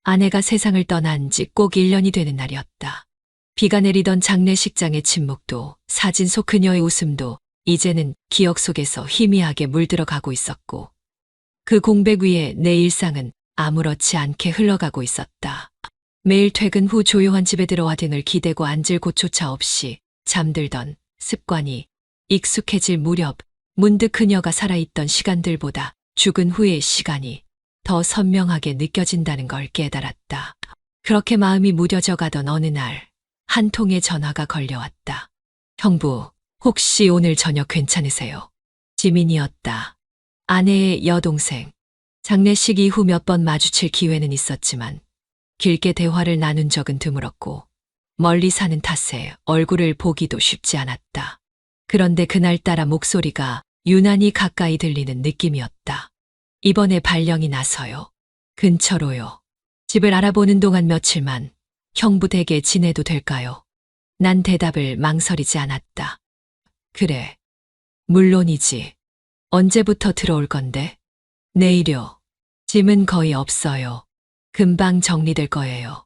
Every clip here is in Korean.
아내가 세상을 떠난 지 꼭 1년이 되는 날이었다. 비가 내리던 장례식장의 침묵도 사진 속 그녀의 웃음도 이제는 기억 속에서 희미하게 물들어가고 있었고 그 공백 위에 내 일상은 아무렇지 않게 흘러가고 있었다. 매일 퇴근 후 조용한 집에 들어와 등을 기대고 앉을 곳조차 없이 잠들던 습관이 익숙해질 무렵 문득 그녀가 살아있던 시간들보다 죽은 후의 시간이 더 선명하게 느껴진다는 걸 깨달았다. 그렇게 마음이 무뎌져 가던 어느 날 한 통의 전화가 걸려왔다. 형부, 혹시 오늘 저녁 괜찮으세요? 지민이었다. 아내의 여동생. 장례식 이후 몇 번 마주칠 기회는 있었지만 길게 대화를 나눈 적은 드물었고 멀리 사는 탓에 얼굴을 보기도 쉽지 않았다. 그런데 그날따라 목소리가 유난히 가까이 들리는 느낌이었다. 이번에 발령이 나서요. 근처로요. 집을 알아보는 동안 며칠만 형부 댁에 지내도 될까요? 난 대답을 망설이지 않았다. 그래. 물론이지. 언제부터 들어올 건데? 내일요. 짐은 거의 없어요. 금방 정리될 거예요.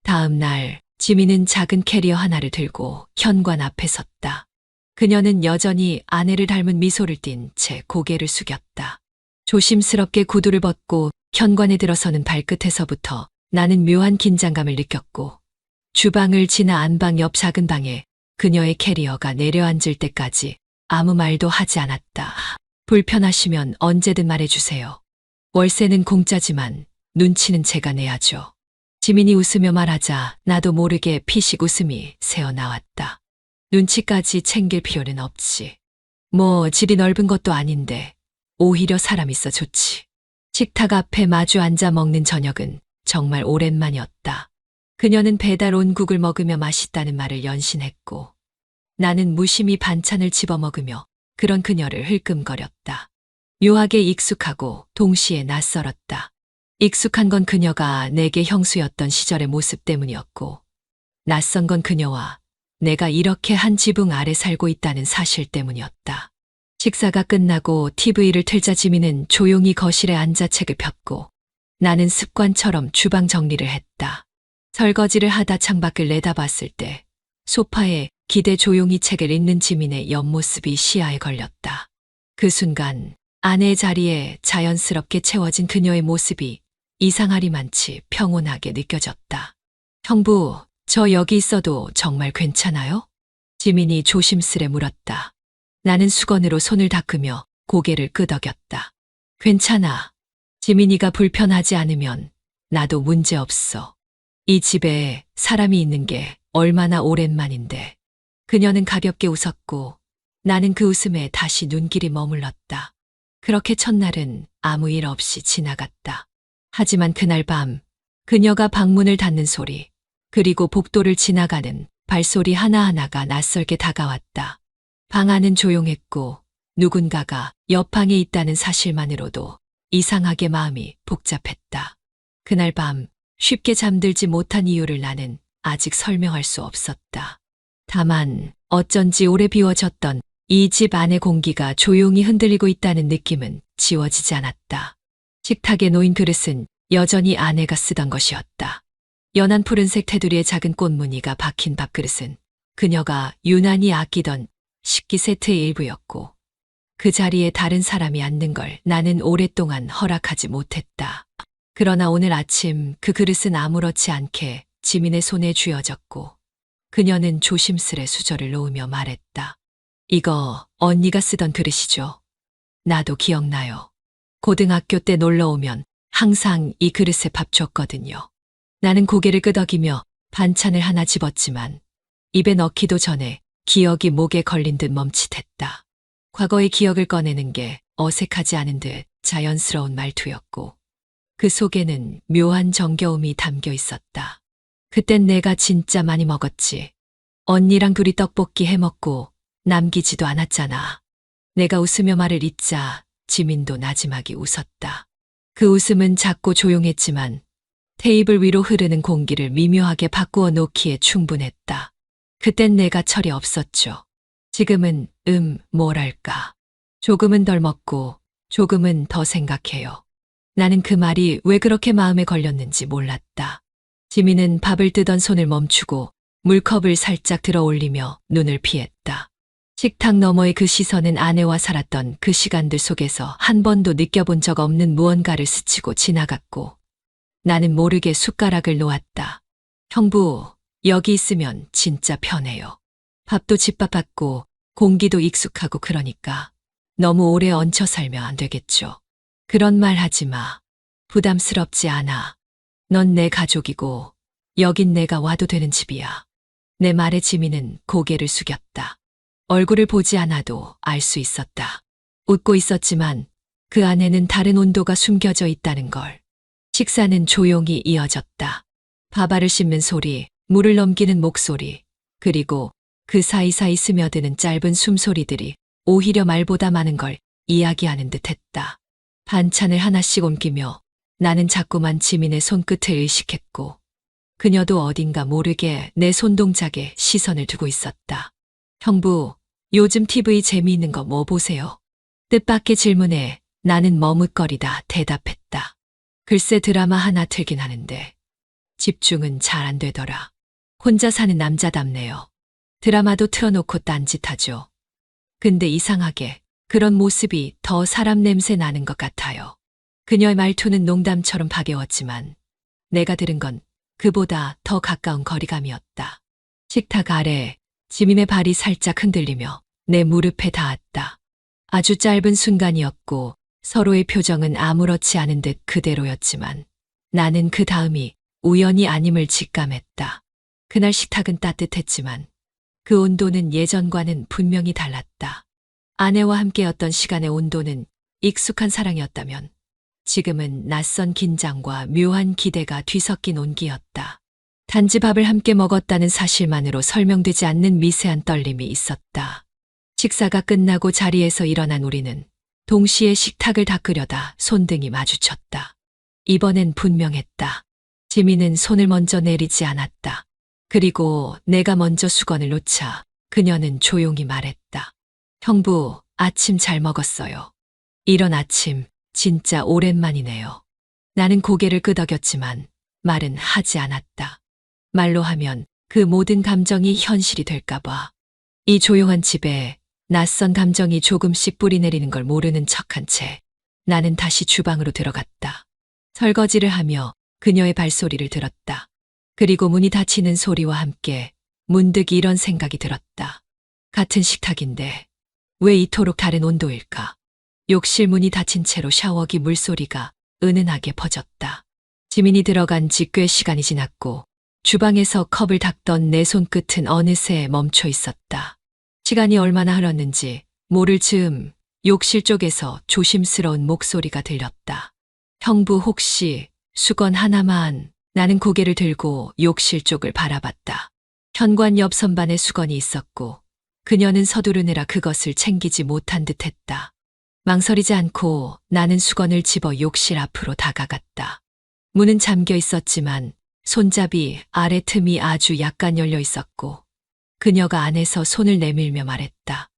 다음 날 지민은 작은 캐리어 하나를 들고 현관 앞에 섰다. 그녀는 여전히 아내를 닮은 미소를 띤 채 고개를 숙였다. 조심스럽게 구두를 벗고 현관에 들어서는 발끝에서부터 나는 묘한 긴장감을 느꼈고 주방을 지나 안방 옆 작은 방에 그녀의 캐리어가 내려앉을 때까지 아무 말도 하지 않았다. 불편하시면 언제든 말해주세요. 월세는 공짜지만 눈치는 제가 내야죠. 지민이 웃으며 말하자 나도 모르게 피식 웃음이 새어나왔다. 눈치까지 챙길 필요는 없지. 뭐 질이 넓은 것도 아닌데 오히려 사람 있어 좋지. 식탁 앞에 마주 앉아 먹는 저녁은 정말 오랜만이었다. 그녀는 배달 온 국을 먹으며 맛있다는 말을 연신했고 나는 무심히 반찬을 집어먹으며 그런 그녀를 흘끔거렸다. 묘하게 익숙하고 동시에 낯설었다. 익숙한 건 그녀가 내게 형수였던 시절의 모습 때문이었고 낯선 건 그녀와 내가 이렇게 한 지붕 아래 살고 있다는 사실 때문이었다. 식사가 끝나고 TV를 틀자 지민은 조용히 거실에 앉아 책을 폈고 나는 습관처럼 주방 정리를 했다. 설거지를 하다 창밖을 내다봤을 때 소파에 기대 조용히 책을 읽는 지민의 옆모습이 시야에 걸렸다. 그 순간 아내의 자리에 자연스럽게 채워진 그녀의 모습이 이상하리만치 평온하게 느껴졌다. 형부, 저 여기 있어도 정말 괜찮아요? 지민이 조심스레 물었다. 나는 수건으로 손을 닦으며 고개를 끄덕였다. 괜찮아. 지민이가 불편하지 않으면 나도 문제없어. 이 집에 사람이 있는 게 얼마나 오랜만인데. 그녀는 가볍게 웃었고 나는 그 웃음에 다시 눈길이 머물렀다. 그렇게 첫날은 아무 일 없이 지나갔다. 하지만 그날 밤 그녀가 방문을 닫는 소리 그리고 복도를 지나가는 발소리 하나하나가 낯설게 다가왔다. 방 안은 조용했고 누군가가 옆방에 있다는 사실만으로도 이상하게 마음이 복잡했다. 그날 밤 쉽게 잠들지 못한 이유를 나는 아직 설명할 수 없었다. 다만 어쩐지 오래 비워졌던 이 집 안의 공기가 조용히 흔들리고 있다는 느낌은 지워지지 않았다. 식탁에 놓인 그릇은 여전히 아내가 쓰던 것이었다. 연한 푸른색 테두리에 작은 꽃무늬가 박힌 밥그릇은 그녀가 유난히 아끼던 식기 세트의 일부였고 그 자리에 다른 사람이 앉는 걸 나는 오랫동안 허락하지 못했다. 그러나 오늘 아침 그 그릇은 아무렇지 않게 지민의 손에 쥐어졌고 그녀는 조심스레 수저를 놓으며 말했다. 이거 언니가 쓰던 그릇이죠. 나도 기억나요. 고등학교 때 놀러 오면 항상 이 그릇에 밥 줬거든요. 나는 고개를 끄덕이며 반찬을 하나 집었지만 입에 넣기도 전에 기억이 목에 걸린 듯 멈칫했다. 과거의 기억을 꺼내는 게 어색하지 않은 듯 자연스러운 말투였고 그 속에는 묘한 정겨움이 담겨 있었다. 그땐 내가 진짜 많이 먹었지. 언니랑 둘이 떡볶이 해먹고 남기지도 않았잖아. 내가 웃으며 말을 잇자 지민도 나지막이 웃었다. 그 웃음은 작고 조용했지만 테이블 위로 흐르는 공기를 미묘하게 바꾸어 놓기에 충분했다. 그땐 내가 철이 없었죠. 지금은 뭐랄까. 조금은 덜 먹고 조금은 더 생각해요. 나는 그 말이 왜 그렇게 마음에 걸렸는지 몰랐다. 지민은 밥을 뜨던 손을 멈추고 물컵을 살짝 들어 올리며 눈을 피했다. 식탁 너머의 그 시선은 아내와 살았던 그 시간들 속에서 한 번도 느껴본 적 없는 무언가를 스치고 지나갔고 나는 모르게 숟가락을 놓았다. 형부, 여기 있으면 진짜 편해요. 밥도 집밥 같고 공기도 익숙하고 그러니까 너무 오래 얹혀 살면 안 되겠죠. 그런 말 하지 마. 부담스럽지 않아. 넌 내 가족이고 여긴 내가 와도 되는 집이야. 내 말에 지민은 고개를 숙였다. 얼굴을 보지 않아도 알 수 있었다. 웃고 있었지만 그 안에는 다른 온도가 숨겨져 있다는 걸. 식사는 조용히 이어졌다. 밥알을 씹는 소리, 물을 넘기는 목소리, 그리고 그 사이사이 스며드는 짧은 숨소리들이 오히려 말보다 많은 걸 이야기하는 듯했다. 반찬을 하나씩 옮기며 나는 자꾸만 지민의 손끝을 의식했고 그녀도 어딘가 모르게 내 손동작에 시선을 두고 있었다. 형부, 요즘 TV 재미있는 거 뭐 보세요? 뜻밖의 질문에 나는 머뭇거리다 대답했다. 글쎄 드라마 하나 틀긴 하는데 집중은 잘 안 되더라. 혼자 사는 남자답네요. 드라마도 틀어놓고 딴짓하죠. 근데 이상하게 그런 모습이 더 사람 냄새 나는 것 같아요. 그녀의 말투는 농담처럼 가벼웠지만 내가 들은 건 그보다 더 가까운 거리감이었다. 식탁 아래 지민의 발이 살짝 흔들리며 내 무릎에 닿았다. 아주 짧은 순간이었고 서로의 표정은 아무렇지 않은 듯 그대로였지만 나는 그 다음이 우연이 아님을 직감했다. 그날 식탁은 따뜻했지만 그 온도는 예전과는 분명히 달랐다. 아내와 함께였던 시간의 온도는 익숙한 사랑이었다면 지금은 낯선 긴장과 묘한 기대가 뒤섞인 온기였다. 단지 밥을 함께 먹었다는 사실만으로 설명되지 않는 미세한 떨림이 있었다. 식사가 끝나고 자리에서 일어난 우리는 동시에 식탁을 닦으려다 손등이 마주쳤다. 이번엔 분명했다. 지민은 손을 먼저 내리지 않았다. 그리고 내가 먼저 수건을 놓자 그녀는 조용히 말했다. 형부, 아침 잘 먹었어요. 이런 아침 진짜 오랜만이네요. 나는 고개를 끄덕였지만 말은 하지 않았다. 말로 하면 그 모든 감정이 현실이 될까봐. 이 조용한 집에 낯선 감정이 조금씩 뿌리내리는 걸 모르는 척한 채 나는 다시 주방으로 들어갔다. 설거지를 하며 그녀의 발소리를 들었다. 그리고 문이 닫히는 소리와 함께 문득 이런 생각이 들었다. 같은 식탁인데 왜 이토록 다른 온도일까? 욕실 문이 닫힌 채로 샤워기 물소리가 은은하게 퍼졌다. 지민이 들어간 지 꽤 시간이 지났고 주방에서 컵을 닦던 내 손끝은 어느새 멈춰 있었다. 시간이 얼마나 흘렀는지 모를 즈음 욕실 쪽에서 조심스러운 목소리가 들렸다. 형부 혹시 수건 하나만. 나는 고개를 들고 욕실 쪽을 바라봤다. 현관 옆 선반에 수건이 있었고 그녀는 서두르느라 그것을 챙기지 못한 듯했다. 망설이지 않고 나는 수건을 집어 욕실 앞으로 다가갔다. 문은 잠겨 있었지만 손잡이 아래 틈이 아주 약간 열려 있었고 그녀가 안에서 손을 내밀며 말했다.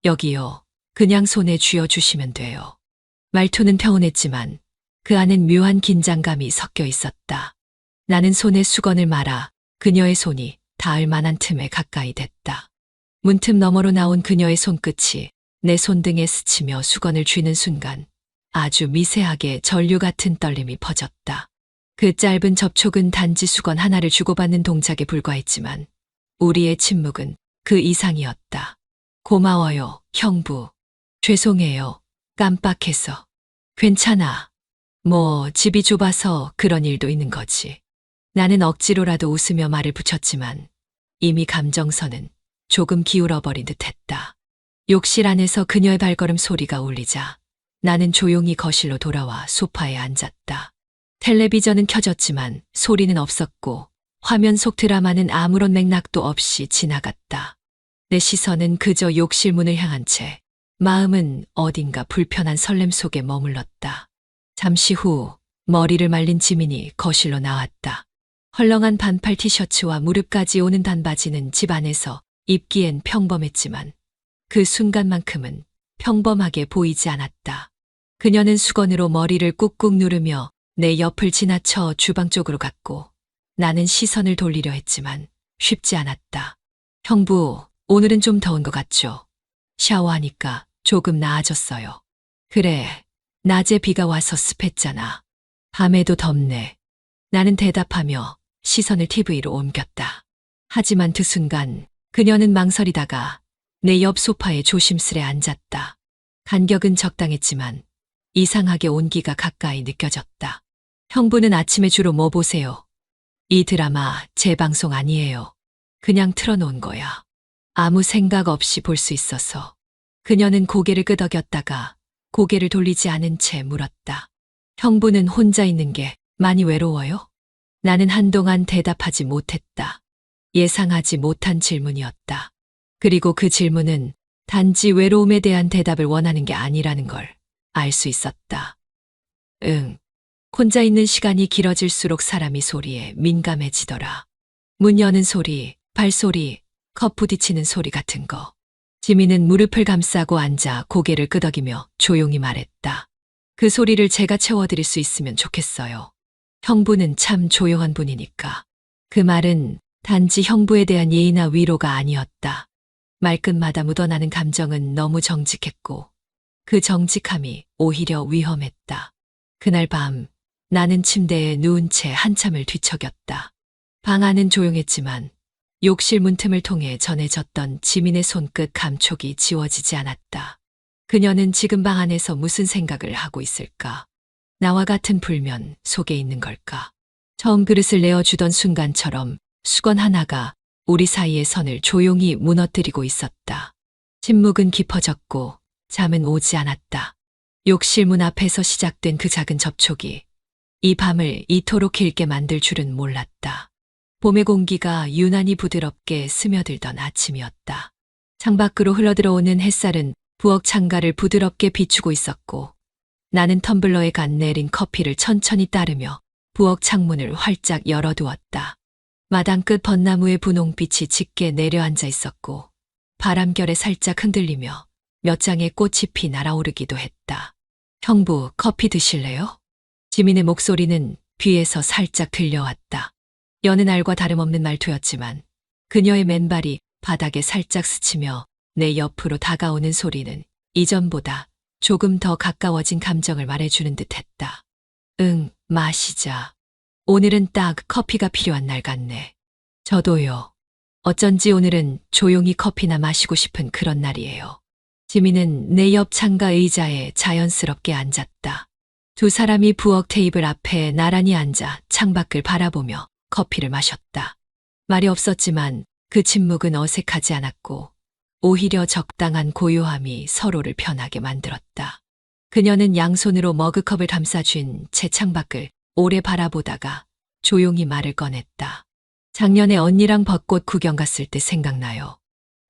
여기요. 그냥 손에 쥐어주시면 돼요. 말투는 평온했지만 그 안엔 묘한 긴장감이 섞여 있었다. 나는 손에 수건을 말아 그녀의 손이 닿을 만한 틈에 가까이 댔다. 문틈 너머로 나온 그녀의 손끝이 내 손등에 스치며 수건을 쥐는 순간 아주 미세하게 전류 같은 떨림이 퍼졌다. 그 짧은 접촉은 단지 수건 하나를 주고받는 동작에 불과했지만 우리의 침묵은 그 이상이었다. 고마워요, 형부. 죄송해요. 깜빡해서. 괜찮아. 뭐 집이 좁아서 그런 일도 있는 거지. 나는 억지로라도 웃으며 말을 붙였지만 이미 감정선은 조금 기울어버린 듯했다. 욕실 안에서 그녀의 발걸음 소리가 울리자 나는 조용히 거실로 돌아와 소파에 앉았다. 텔레비전은 켜졌지만 소리는 없었고 화면 속 드라마는 아무런 맥락도 없이 지나갔다. 내 시선은 그저 욕실 문을 향한 채 마음은 어딘가 불편한 설렘 속에 머물렀다. 잠시 후 머리를 말린 지민이 거실로 나왔다. 헐렁한 반팔 티셔츠와 무릎까지 오는 단바지는 집 안에서 입기엔 평범했지만 그 순간만큼은 평범하게 보이지 않았다. 그녀는 수건으로 머리를 꾹꾹 누르며 내 옆을 지나쳐 주방 쪽으로 갔고 나는 시선을 돌리려 했지만 쉽지 않았다. 형부, 오늘은 좀 더운 것 같죠? 샤워하니까 조금 나아졌어요. 그래, 낮에 비가 와서 습했잖아. 밤에도 덥네. 나는 대답하며 시선을 TV로 옮겼다. 하지만 그 순간 그녀는 망설이다가 내 옆 소파에 조심스레 앉았다. 간격은 적당했지만 이상하게 온기가 가까이 느껴졌다. 형부는 아침에 주로 뭐 보세요? 이 드라마 재방송 아니에요. 그냥 틀어놓은 거야. 아무 생각 없이 볼 수 있어서. 그녀는 고개를 끄덕였다가 고개를 돌리지 않은 채 물었다. 형부는 혼자 있는 게 많이 외로워요? 나는 한동안 대답하지 못했다. 예상하지 못한 질문이었다. 그리고 그 질문은 단지 외로움에 대한 대답을 원하는 게 아니라는 걸 알 수 있었다. 응. 혼자 있는 시간이 길어질수록 사람이 소리에 민감해지더라. 문 여는 소리, 발소리, 컵 부딪히는 소리 같은 거. 지민은 무릎을 감싸고 앉아 고개를 끄덕이며 조용히 말했다. 그 소리를 제가 채워드릴 수 있으면 좋겠어요. 형부는 참 조용한 분이니까. 그 말은 단지 형부에 대한 예의나 위로가 아니었다. 말끝마다 묻어나는 감정은 너무 정직했고 그 정직함이 오히려 위험했다. 그날 밤 나는 침대에 누운 채 한참을 뒤척였다. 방 안은 조용했지만 욕실 문틈을 통해 전해졌던 지민의 손끝 감촉이 지워지지 않았다. 그녀는 지금 방 안에서 무슨 생각을 하고 있을까? 나와 같은 불면 속에 있는 걸까? 처음 그릇을 내어주던 순간처럼 수건 하나가 우리 사이의 선을 조용히 무너뜨리고 있었다. 침묵은 깊어졌고 잠은 오지 않았다. 욕실 문 앞에서 시작된 그 작은 접촉이 이 밤을 이토록 길게 만들 줄은 몰랐다. 봄의 공기가 유난히 부드럽게 스며들던 아침이었다. 창밖으로 흘러들어오는 햇살은 부엌 창가를 부드럽게 비추고 있었고 나는 텀블러에 간 내린 커피를 천천히 따르며 부엌 창문을 활짝 열어두었다. 마당 끝 벚나무의 분홍빛이 짙게 내려앉아 있었고 바람결에 살짝 흔들리며 몇 장의 꽃잎이 날아오르기도 했다. 형부, 커피 드실래요? 지민의 목소리는 귀에서 살짝 들려왔다. 여느 날과 다름없는 말투였지만 그녀의 맨발이 바닥에 살짝 스치며 내 옆으로 다가오는 소리는 이전보다 조금 더 가까워진 감정을 말해주는 듯했다. 응, 마시자. 오늘은 딱 커피가 필요한 날 같네. 저도요. 어쩐지 오늘은 조용히 커피나 마시고 싶은 그런 날이에요. 지민은 내 옆 창가 의자에 자연스럽게 앉았다. 두 사람이 부엌 테이블 앞에 나란히 앉아 창밖을 바라보며 커피를 마셨다. 말이 없었지만 그 침묵은 어색하지 않았고 오히려 적당한 고요함이 서로를 편하게 만들었다. 그녀는 양손으로 머그컵을 감싸쥔 채 창밖을 오래 바라보다가 조용히 말을 꺼냈다. 작년에 언니랑 벚꽃 구경 갔을 때 생각나요.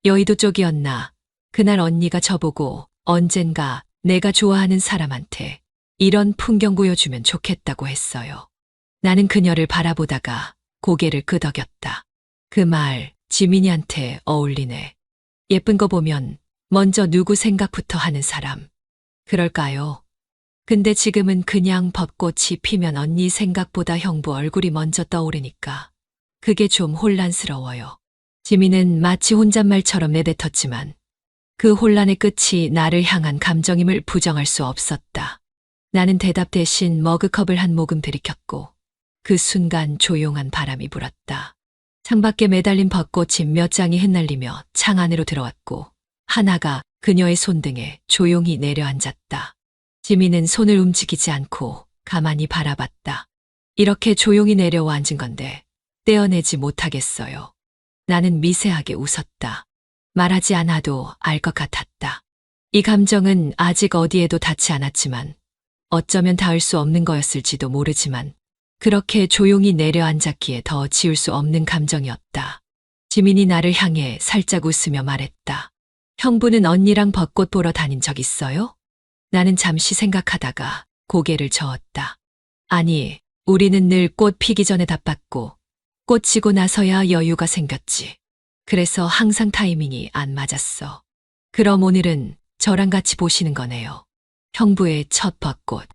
여의도 쪽이었나? 그날 언니가 저보고 언젠가 내가 좋아하는 사람한테 이런 풍경 보여주면 좋겠다고 했어요. 나는 그녀를 바라보다가 고개를 끄덕였다. 그 말 지민이한테 어울리네. 예쁜 거 보면 먼저 누구 생각부터 하는 사람. 그럴까요? 근데 지금은 그냥 벚꽃이 피면 언니 생각보다 형부 얼굴이 먼저 떠오르니까 그게 좀 혼란스러워요. 지민은 마치 혼잣말처럼 내뱉었지만 그 혼란의 끝이 나를 향한 감정임을 부정할 수 없었다. 나는 대답 대신 머그컵을 한 모금 들이켰고 그 순간 조용한 바람이 불었다. 창밖에 매달린 벚꽃이 몇 장이 흩날리며 창 안으로 들어왔고 하나가 그녀의 손등에 조용히 내려앉았다. 지민은 손을 움직이지 않고 가만히 바라봤다. 이렇게 조용히 내려와 앉은 건데 떼어내지 못하겠어요. 나는 미세하게 웃었다. 말하지 않아도 알 것 같았다. 이 감정은 아직 어디에도 닿지 않았지만 어쩌면 닿을 수 없는 거였을지도 모르지만 그렇게 조용히 내려앉았기에 더 지울 수 없는 감정이었다. 지민이 나를 향해 살짝 웃으며 말했다. 형부는 언니랑 벚꽃 보러 다닌 적 있어요? 나는 잠시 생각하다가 고개를 저었다. 아니, 우리는 늘 꽃 피기 전에 답받고 꽃 지고 나서야 여유가 생겼지. 그래서 항상 타이밍이 안 맞았어. 그럼 오늘은 저랑 같이 보시는 거네요. 형부의 첫 벚꽃.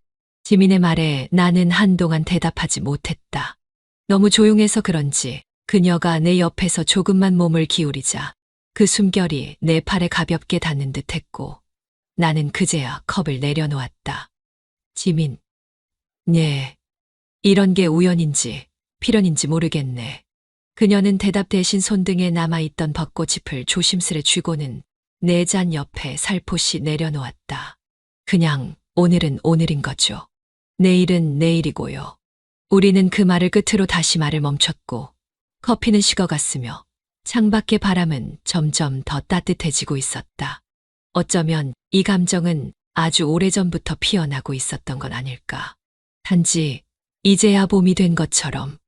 지민의 말에 나는 한동안 대답하지 못했다. 너무 조용해서 그런지 그녀가 내 옆에서 조금만 몸을 기울이자 그 숨결이 내 팔에 가볍게 닿는 듯 했고 나는 그제야 컵을 내려놓았다. 지민, 네. 이런 게 우연인지 필연인지 모르겠네. 그녀는 대답 대신 손등에 남아있던 벚꽃잎을 조심스레 쥐고는 내 잔 옆에 살포시 내려놓았다. 그냥 오늘은 오늘인 거죠. 내일은 내일이고요. 우리는 그 말을 끝으로 다시 말을 멈췄고 커피는 식어갔으며 창밖의 바람은 점점 더 따뜻해지고 있었다. 어쩌면 이 감정은 아주 오래전부터 피어나고 있었던 건 아닐까. 단지 이제야 봄이 된 것처럼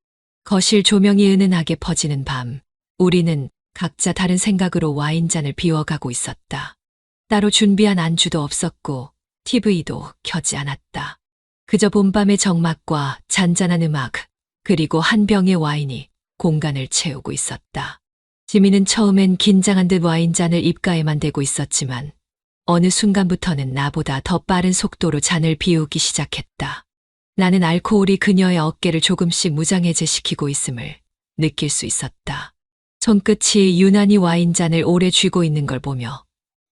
거실 조명이 은은하게 퍼지는 밤, 우리는 각자 다른 생각으로 와인잔을 비워가고 있었다. 따로 준비한 안주도 없었고 TV도 켜지 않았다. 그저 봄밤의 정막과 잔잔한 음악, 그리고 한 병의 와인이 공간을 채우고 있었다. 지민은 처음엔 긴장한 듯 와인잔을 입가에만 대고 있었지만 어느 순간부터는 나보다 더 빠른 속도로 잔을 비우기 시작했다. 나는 알코올이 그녀의 어깨를 조금씩 무장해제시키고 있음을 느낄 수 있었다. 손끝이 유난히 와인잔을 오래 쥐고 있는 걸 보며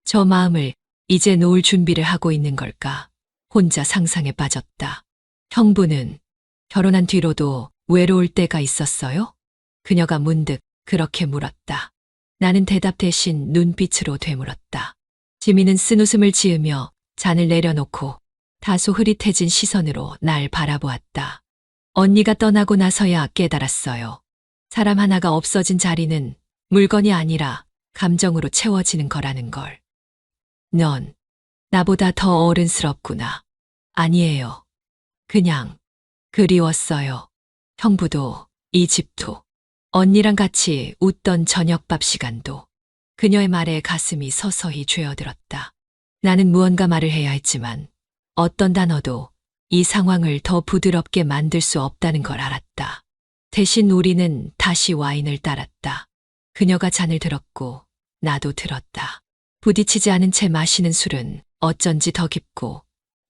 저 마음을 이제 놓을 준비를 하고 있는 걸까 혼자 상상에 빠졌다. 형부는 결혼한 뒤로도 외로울 때가 있었어요? 그녀가 문득 그렇게 물었다. 나는 대답 대신 눈빛으로 되물었다. 지민은 쓴웃음을 지으며 잔을 내려놓고 다소 흐릿해진 시선으로 날 바라보았다. 언니가 떠나고 나서야 깨달았어요. 사람 하나가 없어진 자리는 물건이 아니라 감정으로 채워지는 거라는 걸. 넌 나보다 더 어른스럽구나. 아니에요. 그냥 그리웠어요. 형부도 이 집도 언니랑 같이 웃던 저녁밥 시간도. 그녀의 말에 가슴이 서서히 죄어들었다. 나는 무언가 말을 해야 했지만 어떤 단어도 이 상황을 더 부드럽게 만들 수 없다는 걸 알았다. 대신 우리는 다시 와인을 따랐다. 그녀가 잔을 들었고 나도 들었다. 부딪히지 않은 채 마시는 술은 어쩐지 더 깊고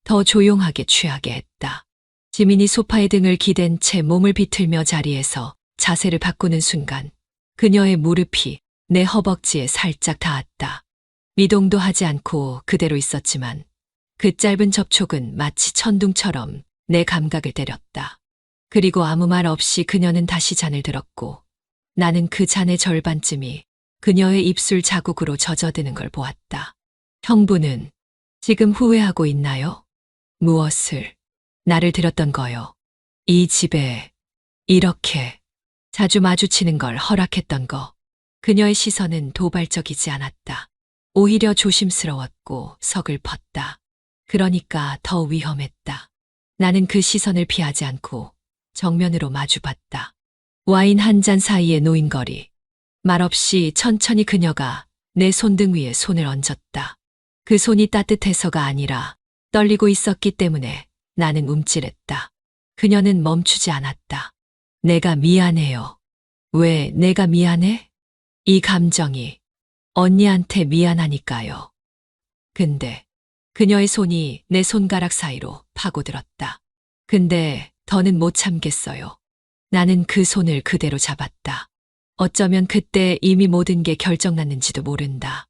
더 조용하게 취하게 했다. 지민이 소파에 등을 기댄 채 몸을 비틀며 자리에서 자세를 바꾸는 순간 그녀의 무릎이 내 허벅지에 살짝 닿았다. 미동도 하지 않고 그대로 있었지만 그 짧은 접촉은 마치 천둥처럼 내 감각을 때렸다. 그리고 아무 말 없이 그녀는 다시 잔을 들었고 나는 그 잔의 절반쯤이 그녀의 입술 자국으로 젖어드는 걸 보았다. 형부는 지금 후회하고 있나요? 무엇을? 나를 들었던 거요. 이 집에 이렇게 자주 마주치는 걸 허락했던 거. 그녀의 시선은 도발적이지 않았다. 오히려 조심스러웠고 서글펐다. 그러니까 더 위험했다. 나는 그 시선을 피하지 않고 정면으로 마주봤다. 와인 한 잔 사이에 놓인 거리. 말없이 천천히 그녀가 내 손등 위에 손을 얹었다. 그 손이 따뜻해서가 아니라 떨리고 있었기 때문에 나는 움찔했다. 그녀는 멈추지 않았다. 내가 미안해요. 왜 내가 미안해? 이 감정이 언니한테 미안하니까요. 근데 그녀의 손이 내 손가락 사이로 파고들었다. 근데 더는 못 참겠어요. 나는 그 손을 그대로 잡았다. 어쩌면 그때 이미 모든 게 결정났는지도 모른다.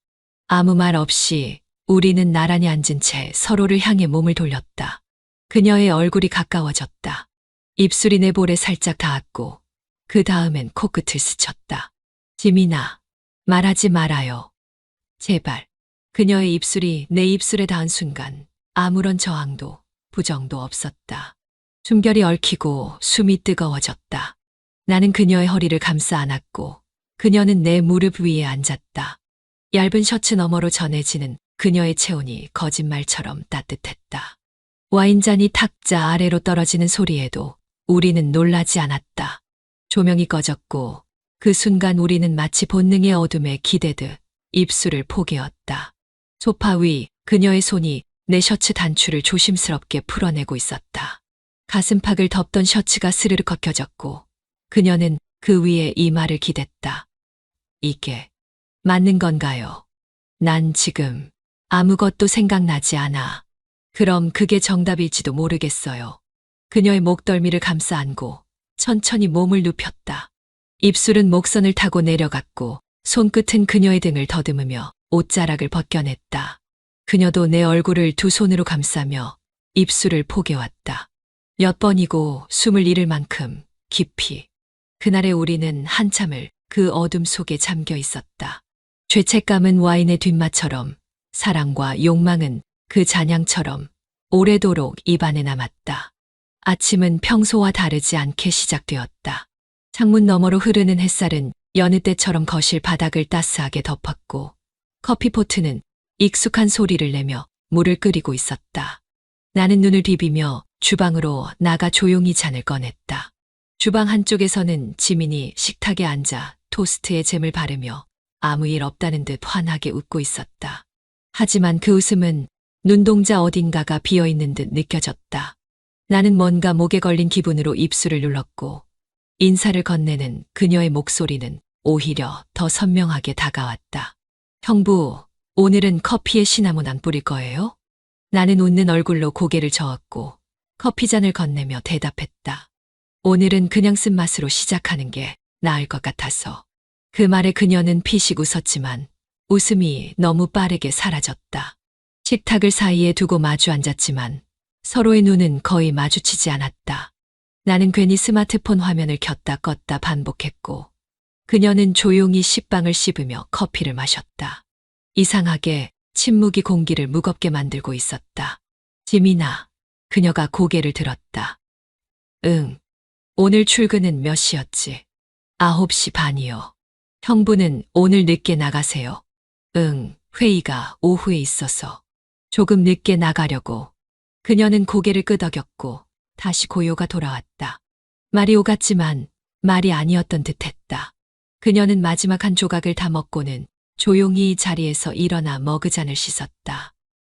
아무 말 없이 우리는 나란히 앉은 채 서로를 향해 몸을 돌렸다. 그녀의 얼굴이 가까워졌다. 입술이 내 볼에 살짝 닿았고 그 다음엔 코끝을 스쳤다. 지민아, 말하지 말아요. 제발. 그녀의 입술이 내 입술에 닿은 순간 아무런 저항도 부정도 없었다. 숨결이 얽히고 숨이 뜨거워졌다. 나는 그녀의 허리를 감싸 안았고 그녀는 내 무릎 위에 앉았다. 얇은 셔츠 너머로 전해지는 그녀의 체온이 거짓말처럼 따뜻했다. 와인잔이 탁자 아래로 떨어지는 소리에도 우리는 놀라지 않았다. 조명이 꺼졌고 그 순간 우리는 마치 본능의 어둠에 기대듯 입술을 포개었다. 소파 위 그녀의 손이 내 셔츠 단추를 조심스럽게 풀어내고 있었다. 가슴팍을 덮던 셔츠가 스르르 벗겨졌고 그녀는 그 위에 이마를 기댔다. 이게 맞는 건가요? 난 지금 아무것도 생각나지 않아. 그럼 그게 정답일지도 모르겠어요. 그녀의 목덜미를 감싸 안고 천천히 몸을 눕혔다. 입술은 목선을 타고 내려갔고 손끝은 그녀의 등을 더듬으며 옷자락을 벗겨냈다. 그녀도 내 얼굴을 두 손으로 감싸며 입술을 포개왔다. 몇 번이고 숨을 잃을 만큼 깊이. 그날의 우리는 한참을 그 어둠 속에 잠겨 있었다. 죄책감은 와인의 뒷맛처럼, 사랑과 욕망은 그 잔향처럼 오래도록 입안에 남았다. 아침은 평소와 다르지 않게 시작되었다. 창문 너머로 흐르는 햇살은 여느 때처럼 거실 바닥을 따스하게 덮었고 커피포트는 익숙한 소리를 내며 물을 끓이고 있었다. 나는 눈을 비비며 주방으로 나가 조용히 잔을 꺼냈다. 주방 한쪽에서는 지민이 식탁에 앉아 토스트에 잼을 바르며 아무 일 없다는 듯 환하게 웃고 있었다. 하지만 그 웃음은 눈동자 어딘가가 비어있는 듯 느껴졌다. 나는 뭔가 목에 걸린 기분으로 입술을 눌렀고 인사를 건네는 그녀의 목소리는 오히려 더 선명하게 다가왔다. 형부, 오늘은 커피에 시나몬 안 뿌릴 거예요? 나는 웃는 얼굴로 고개를 저었고 커피잔을 건네며 대답했다. 오늘은 그냥 쓴맛으로 시작하는 게 나을 것 같아서. 그 말에 그녀는 피식 웃었지만 웃음이 너무 빠르게 사라졌다. 식탁을 사이에 두고 마주 앉았지만 서로의 눈은 거의 마주치지 않았다. 나는 괜히 스마트폰 화면을 켰다 껐다 반복했고 그녀는 조용히 식빵을 씹으며 커피를 마셨다. 이상하게 침묵이 공기를 무겁게 만들고 있었다. 지민아, 그녀가 고개를 들었다. 응. 오늘 출근은 몇 시였지? 9시 반이요. 형부는 오늘 늦게 나가세요. 응, 회의가 오후에 있어서. 조금 늦게 나가려고. 그녀는 고개를 끄덕였고 다시 고요가 돌아왔다. 말이 오갔지만 말이 아니었던 듯했다. 그녀는 마지막 한 조각을 다 먹고는 조용히 자리에서 일어나 머그잔을 씻었다.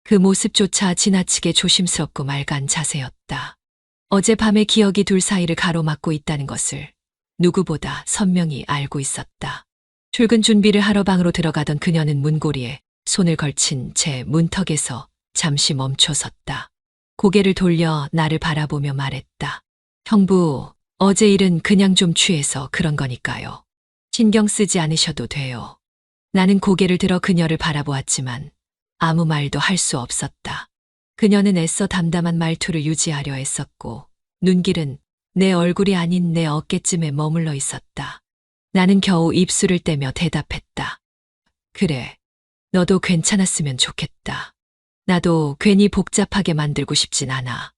그 모습조차 지나치게 조심스럽고 맑은 자세였다. 어젯밤의 기억이 둘 사이를 가로막고 있다는 것을 누구보다 선명히 알고 있었다. 출근 준비를 하러 방으로 들어가던 그녀는 문고리에 손을 걸친 채 문턱에서 잠시 멈춰 섰다. 고개를 돌려 나를 바라보며 말했다. 형부, 어제 일은 그냥 좀 취해서 그런 거니까요. 신경 쓰지 않으셔도 돼요. 나는 고개를 들어 그녀를 바라보았지만 아무 말도 할 수 없었다. 그녀는 애써 담담한 말투를 유지하려 했었고 눈길은 내 얼굴이 아닌 내 어깨쯤에 머물러 있었다. 나는 겨우 입술을 떼며 대답했다. 그래, 너도 괜찮았으면 좋겠다. 나도 괜히 복잡하게 만들고 싶진 않아.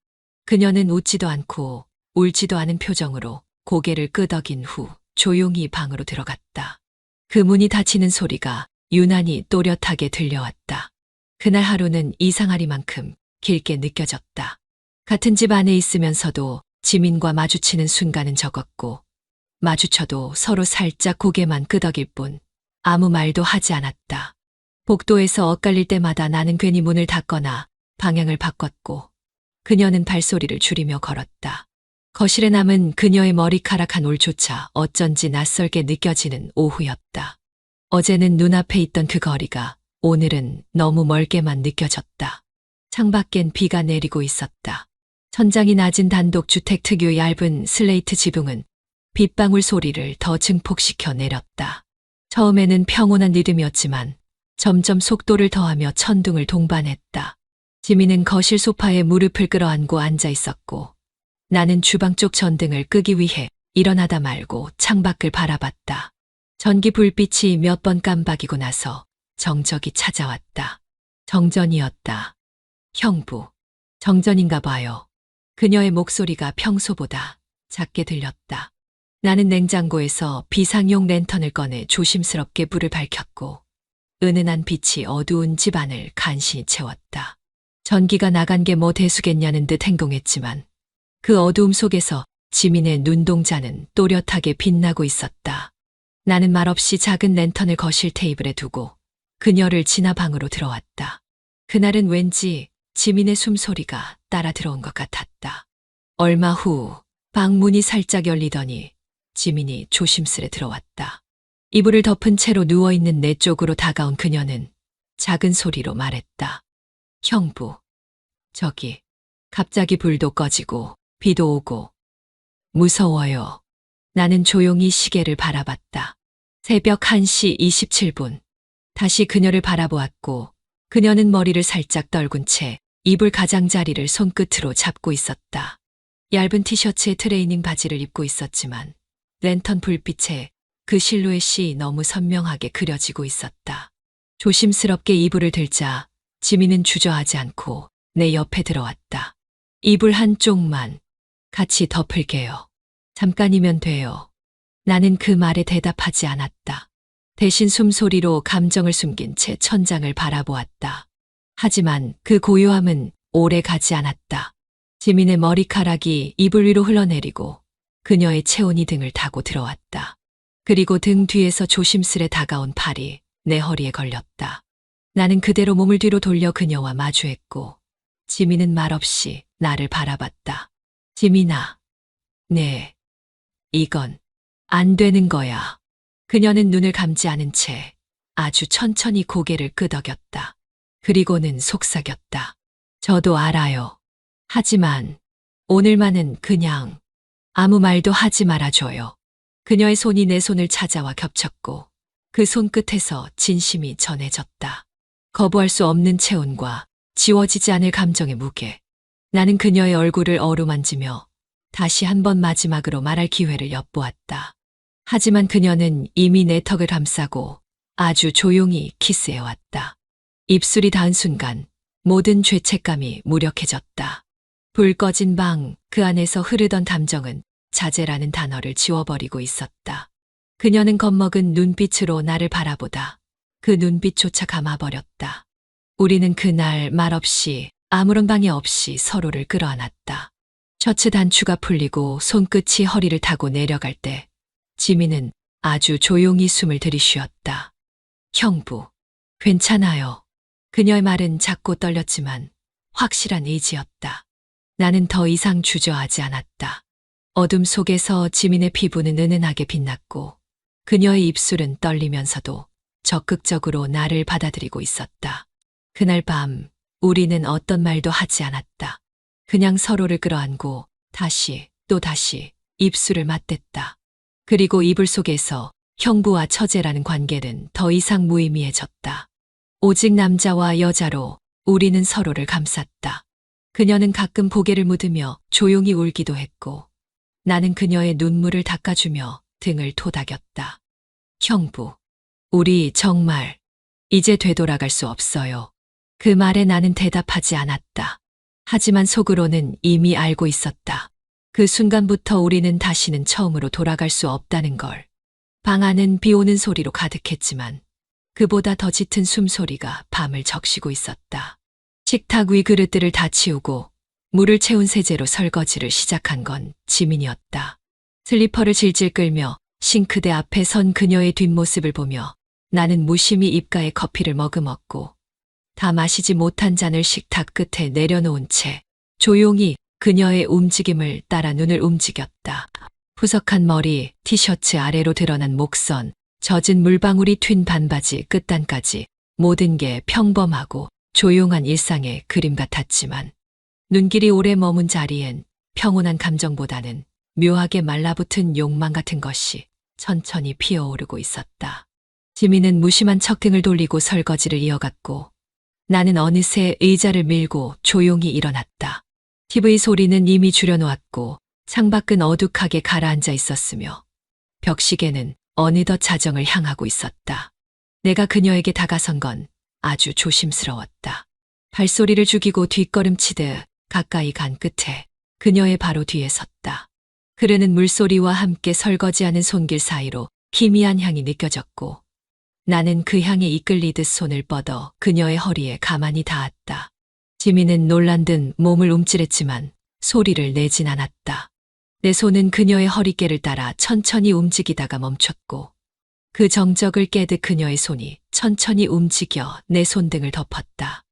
그녀는 웃지도 않고 울지도 않은 표정으로 고개를 끄덕인 후 조용히 방으로 들어갔다. 그 문이 닫히는 소리가 유난히 또렷하게 들려왔다. 그날 하루는 이상하리만큼 길게 느껴졌다. 같은 집 안에 있으면서도 지민과 마주치는 순간은 적었고 마주쳐도 서로 살짝 고개만 끄덕일 뿐 아무 말도 하지 않았다. 복도에서 엇갈릴 때마다 나는 괜히 문을 닫거나 방향을 바꿨고 그녀는 발소리를 줄이며 걸었다. 거실에 남은 그녀의 머리카락 한 올조차 어쩐지 낯설게 느껴지는 오후였다. 어제는 눈앞에 있던 그 거리가 오늘은 너무 멀게만 느껴졌다. 창밖엔 비가 내리고 있었다. 천장이 낮은 단독주택 특유의 얇은 슬레이트 지붕은 빗방울 소리를 더 증폭시켜 내렸다. 처음에는 평온한 리듬이었지만 점점 속도를 더하며 천둥을 동반했다. 지민은 거실 소파에 무릎을 끌어안고 앉아 있었고 나는 주방 쪽 전등을 끄기 위해 일어나다 말고 창밖을 바라봤다. 전기 불빛이 몇 번 깜박이고 나서 정적이 찾아왔다. 정전이었다. 형부, 정전인가 봐요. 그녀의 목소리가 평소보다 작게 들렸다. 나는 냉장고에서 비상용 랜턴을 꺼내 조심스럽게 불을 밝혔고 은은한 빛이 어두운 집안을 간신히 채웠다. 전기가 나간 게 뭐 대수겠냐는 듯 행동했지만 그 어두움 속에서 지민의 눈동자는 또렷하게 빛나고 있었다. 나는 말없이 작은 랜턴을 거실 테이블에 두고 그녀를 지나 방으로 들어왔다. 그날은 왠지 지민의 숨소리가 따라 들어온 것 같았다. 얼마 후 방문이 살짝 열리더니 지민이 조심스레 들어왔다. 이불을 덮은 채로 누워있는 내 쪽으로 다가온 그녀는 작은 소리로 말했다. 형부, 저기, 갑자기 불도 꺼지고 비도 오고 무서워요. 나는 조용히 시계를 바라봤다. 새벽 1시 27분. 다시 그녀를 바라보았고 그녀는 머리를 살짝 떨군 채 이불 가장자리를 손끝으로 잡고 있었다. 얇은 티셔츠에 트레이닝 바지를 입고 있었지만 랜턴 불빛에 그 실루엣이 너무 선명하게 그려지고 있었다. 조심스럽게 이불을 들자 지민은 주저하지 않고 내 옆에 들어왔다. 이불 한쪽만 같이 덮을게요. 잠깐이면 돼요. 나는 그 말에 대답하지 않았다. 대신 숨소리로 감정을 숨긴 채 천장을 바라보았다. 하지만 그 고요함은 오래 가지 않았다. 지민의 머리카락이 이불 위로 흘러내리고 그녀의 체온이 등을 타고 들어왔다. 그리고 등 뒤에서 조심스레 다가온 팔이 내 허리에 걸렸다. 나는 그대로 몸을 뒤로 돌려 그녀와 마주했고 지민은 말없이 나를 바라봤다. 지민아, 네, 이건 안 되는 거야. 그녀는 눈을 감지 않은 채 아주 천천히 고개를 끄덕였다. 그리고는 속삭였다. 저도 알아요. 하지만 오늘만은 그냥 아무 말도 하지 말아줘요. 그녀의 손이 내 손을 찾아와 겹쳤고 그 손끝에서 진심이 전해졌다. 거부할 수 없는 체온과 지워지지 않을 감정의 무게. 나는 그녀의 얼굴을 어루만지며 다시 한 번 마지막으로 말할 기회를 엿보았다. 하지만 그녀는 이미 내 턱을 감싸고 아주 조용히 키스해왔다. 입술이 닿은 순간 모든 죄책감이 무력해졌다. 불 꺼진 방 그 안에서 흐르던 감정은 자제라는 단어를 지워버리고 있었다. 그녀는 겁먹은 눈빛으로 나를 바라보다 그 눈빛조차 감아버렸다. 우리는 그날 말없이 아무런 방해 없이 서로를 끌어안았다. 셔츠 단추가 풀리고 손끝이 허리를 타고 내려갈 때 지민은 아주 조용히 숨을 들이쉬었다. 형부, 괜찮아요. 그녀의 말은 작고 떨렸지만 확실한 의지였다. 나는 더 이상 주저하지 않았다. 어둠 속에서 지민의 피부는 은은하게 빛났고 그녀의 입술은 떨리면서도 적극적으로 나를 받아들이고 있었다. 그날 밤 우리는 어떤 말도 하지 않았다. 그냥 서로를 끌어안고 다시 또 다시 입술을 맞댔다. 그리고 이불 속에서 형부와 처제라는 관계는 더 이상 무의미해졌다. 오직 남자와 여자로 우리는 서로를 감쌌다. 그녀는 가끔 고개를 묻으며 조용히 울기도 했고 나는 그녀의 눈물을 닦아주며 등을 토닥였다. 형부, 우리 정말 이제 되돌아갈 수 없어요. 그 말에 나는 대답하지 않았다. 하지만 속으로는 이미 알고 있었다. 그 순간부터 우리는 다시는 처음으로 돌아갈 수 없다는 걸. 방 안은 비 오는 소리로 가득했지만 그보다 더 짙은 숨소리가 밤을 적시고 있었다. 식탁 위 그릇들을 다 치우고 물을 채운 세제로 설거지를 시작한 건 지민이었다. 슬리퍼를 질질 끌며 싱크대 앞에 선 그녀의 뒷모습을 보며 나는 무심히 입가에 커피를 머금었고 다 마시지 못한 잔을 식탁 끝에 내려놓은 채 조용히 그녀의 움직임을 따라 눈을 움직였다. 푸석한 머리, 티셔츠 아래로 드러난 목선, 젖은 물방울이 튄 반바지 끝단까지 모든 게 평범하고 조용한 일상의 그림 같았지만 눈길이 오래 머문 자리엔 평온한 감정보다는 묘하게 말라붙은 욕망 같은 것이 천천히 피어오르고 있었다. 지민은 무심한 척 등을 돌리고 설거지를 이어갔고 나는 어느새 의자를 밀고 조용히 일어났다. TV 소리는 이미 줄여놓았고 창밖은 어둑하게 가라앉아 있었으며 벽시계는 어느덧 자정을 향하고 있었다. 내가 그녀에게 다가선 건 아주 조심스러웠다. 발소리를 죽이고 뒷걸음치듯 가까이 간 끝에 그녀의 바로 뒤에 섰다. 흐르는 물소리와 함께 설거지하는 손길 사이로 희미한 향이 느껴졌고 나는 그 향에 이끌리듯 손을 뻗어 그녀의 허리에 가만히 닿았다. 지민은 놀란 듯 몸을 움찔했지만 소리를 내진 않았다. 내 손은 그녀의 허리깨를 따라 천천히 움직이다가 멈췄고 그 정적을 깨듯 그녀의 손이 천천히 움직여 내 손등을 덮었다.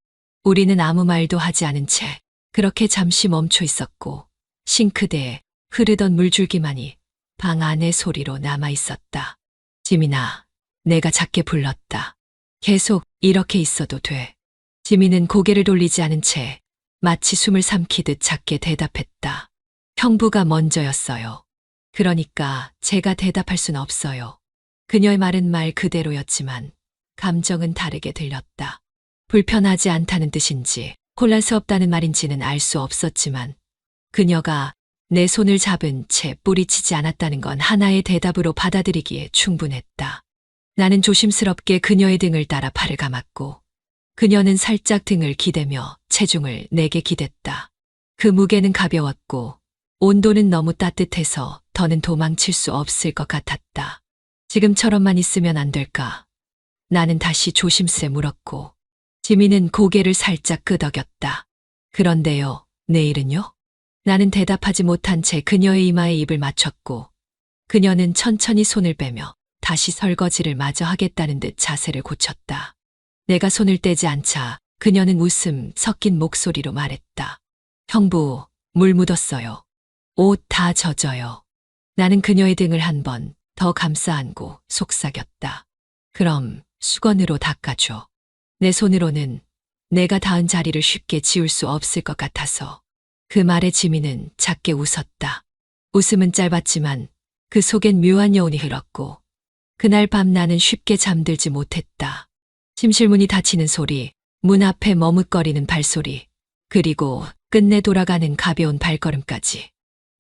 우리는 아무 말도 하지 않은 채 그렇게 잠시 멈춰 있었고 싱크대에 흐르던 물줄기만이 방 안의 소리로 남아 있었다. 지민아, 내가 작게 불렀다. 계속 이렇게 있어도 돼. 지민은 고개를 돌리지 않은 채 마치 숨을 삼키듯 작게 대답했다. 형부가 먼저였어요. 그러니까 제가 대답할 순 없어요. 그녀의 말은 말 그대로였지만 감정은 다르게 들렸다. 불편하지 않다는 뜻인지 혼란스럽다는 말인지는 알 수 없었지만 그녀가 내 손을 잡은 채 뿌리치지 않았다는 건 하나의 대답으로 받아들이기에 충분했다. 나는 조심스럽게 그녀의 등을 따라 팔을 감았고 그녀는 살짝 등을 기대며 체중을 내게 기댔다. 그 무게는 가벼웠고 온도는 너무 따뜻해서 더는 도망칠 수 없을 것 같았다. 지금처럼만 있으면 안 될까? 나는 다시 조심스레 물었고 지민은 고개를 살짝 끄덕였다. 그런데요, 내일은요? 나는 대답하지 못한 채 그녀의 이마에 입을 맞췄고 그녀는 천천히 손을 빼며 다시 설거지를 마저 하겠다는 듯 자세를 고쳤다. 내가 손을 떼지 않자 그녀는 웃음 섞인 목소리로 말했다. 형부, 물 묻었어요. 옷 다 젖어요. 나는 그녀의 등을 한 번 더 감싸 안고 속삭였다. 그럼 수건으로 닦아줘. 내 손으로는 내가 닿은 자리를 쉽게 지울 수 없을 것 같아서. 그 말에 지민은 작게 웃었다. 웃음은 짧았지만 그 속엔 묘한 여운이 흘렀고 그날 밤 나는 쉽게 잠들지 못했다. 침실문이 닫히는 소리, 문 앞에 머뭇거리는 발소리, 그리고 끝내 돌아가는 가벼운 발걸음까지.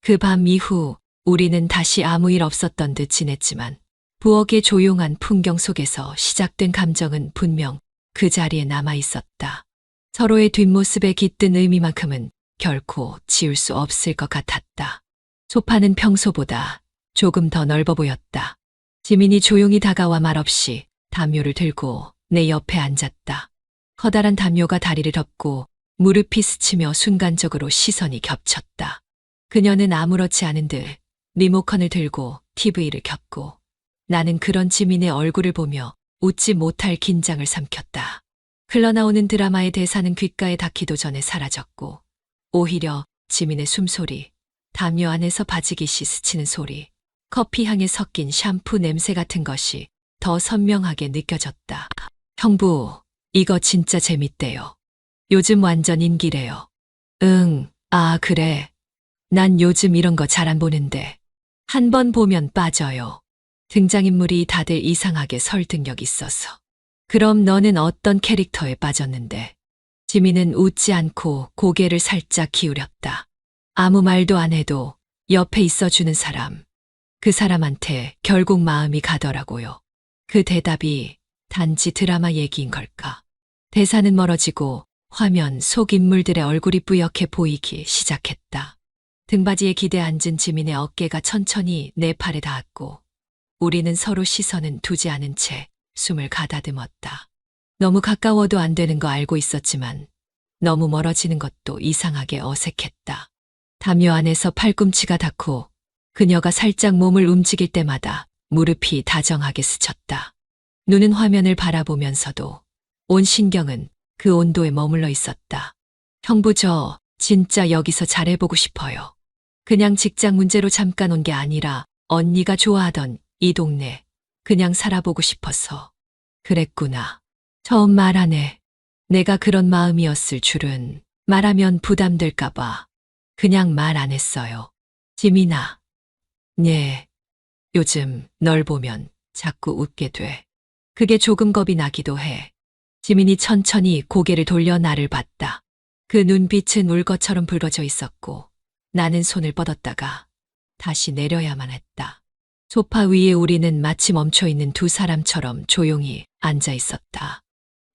그 밤 이후 우리는 다시 아무 일 없었던 듯 지냈지만 부엌의 조용한 풍경 속에서 시작된 감정은 분명 그 자리에 남아 있었다. 서로의 뒷모습에 깃든 의미만큼은 결코 지울 수 없을 것 같았다. 소파는 평소보다 조금 더 넓어 보였다. 지민이 조용히 다가와 말없이 담요를 들고 내 옆에 앉았다. 커다란 담요가 다리를 덮고 무릎이 스치며 순간적으로 시선이 겹쳤다. 그녀는 아무렇지 않은 듯 리모컨을 들고 TV를 켰고 나는 그런 지민의 얼굴을 보며 웃지 못할 긴장을 삼켰다. 흘러나오는 드라마의 대사는 귓가에 닿기도 전에 사라졌고 오히려 지민의 숨소리, 담요 안에서 바지깃이 스치는 소리, 커피 향에 섞인 샴푸 냄새 같은 것이 더 선명하게 느껴졌다. 형부, 이거 진짜 재밌대요. 요즘 완전 인기래요. 응, 아, 그래. 난 요즘 이런 거 잘 안 보는데. 한 번 보면 빠져요. 등장인물이 다들 이상하게 설득력 있어서. 그럼 너는 어떤 캐릭터에 빠졌는데? 지민은 웃지 않고 고개를 살짝 기울였다. 아무 말도 안 해도 옆에 있어주는 사람. 그 사람한테 결국 마음이 가더라고요. 그 대답이 단지 드라마 얘기인 걸까? 대사는 멀어지고 화면 속 인물들의 얼굴이 뿌옇게 보이기 시작했다. 등받이에 기대 앉은 지민의 어깨가 천천히 내 팔에 닿았고 우리는 서로 시선은 두지 않은 채 숨을 가다듬었다. 너무 가까워도 안 되는 거 알고 있었지만 너무 멀어지는 것도 이상하게 어색했다. 담요 안에서 팔꿈치가 닿고 그녀가 살짝 몸을 움직일 때마다 무릎이 다정하게 스쳤다. 눈은 화면을 바라보면서도 온 신경은 그 온도에 머물러 있었다. 형부, 저 진짜 여기서 잘해보고 싶어요. 그냥 직장 문제로 잠깐 온 게 아니라 언니가 좋아하던 이 동네 그냥 살아보고 싶어서. 그랬구나. 처음 말하네. 내가 그런 마음이었을 줄은. 말하면 부담될까봐 그냥 말 안 했어요. 지민아. 네. 요즘 널 보면 자꾸 웃게 돼. 그게 조금 겁이 나기도 해. 지민이 천천히 고개를 돌려 나를 봤다. 그 눈빛은 울 것처럼 붉어져 있었고 나는 손을 뻗었다가 다시 내려야만 했다. 소파 위에 우리는 마치 멈춰있는 두 사람처럼 조용히 앉아 있었다.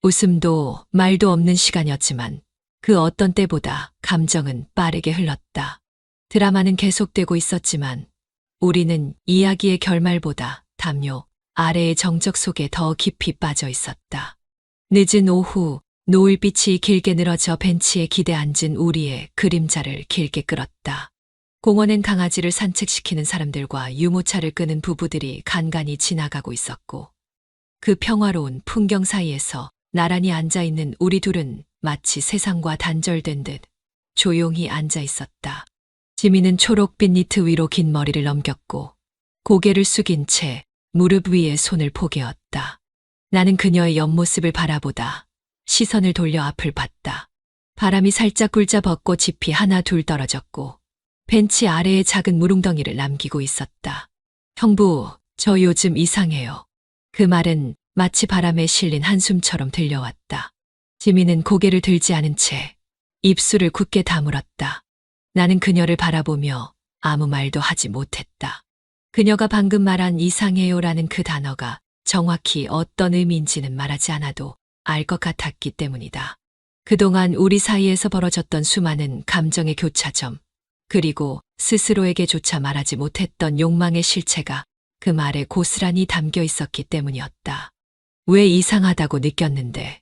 웃음도 말도 없는 시간이었지만 그 어떤 때보다 감정은 빠르게 흘렀다. 드라마는 계속되고 있었지만 우리는 이야기의 결말보다 담요 아래의 정적 속에 더 깊이 빠져 있었다. 늦은 오후 노을빛이 길게 늘어져 벤치에 기대 앉은 우리의 그림자를 길게 끌었다. 공원엔 강아지를 산책시키는 사람들과 유모차를 끄는 부부들이 간간히 지나가고 있었고 그 평화로운 풍경 사이에서 나란히 앉아있는 우리 둘은 마치 세상과 단절된 듯 조용히 앉아 있었다. 지민은 초록빛 니트 위로 긴 머리를 넘겼고 고개를 숙인 채 무릎 위에 손을 포개었다. 나는 그녀의 옆모습을 바라보다 시선을 돌려 앞을 봤다. 바람이 살짝 굴자 벗고 지피 하나 둘 떨어졌고 벤치 아래에 작은 물웅덩이를 남기고 있었다. 형부, 저 요즘 이상해요. 그 말은 마치 바람에 실린 한숨처럼 들려왔다. 지민은 고개를 들지 않은 채 입술을 굳게 다물었다. 나는 그녀를 바라보며 아무 말도 하지 못했다. 그녀가 방금 말한 이상해요라는 그 단어가 정확히 어떤 의미인지는 말하지 않아도 알 것 같았기 때문이다. 그동안 우리 사이에서 벌어졌던 수많은 감정의 교차점, 그리고 스스로에게조차 말하지 못했던 욕망의 실체가 그 말에 고스란히 담겨 있었기 때문이었다. 왜 이상하다고 느꼈는데?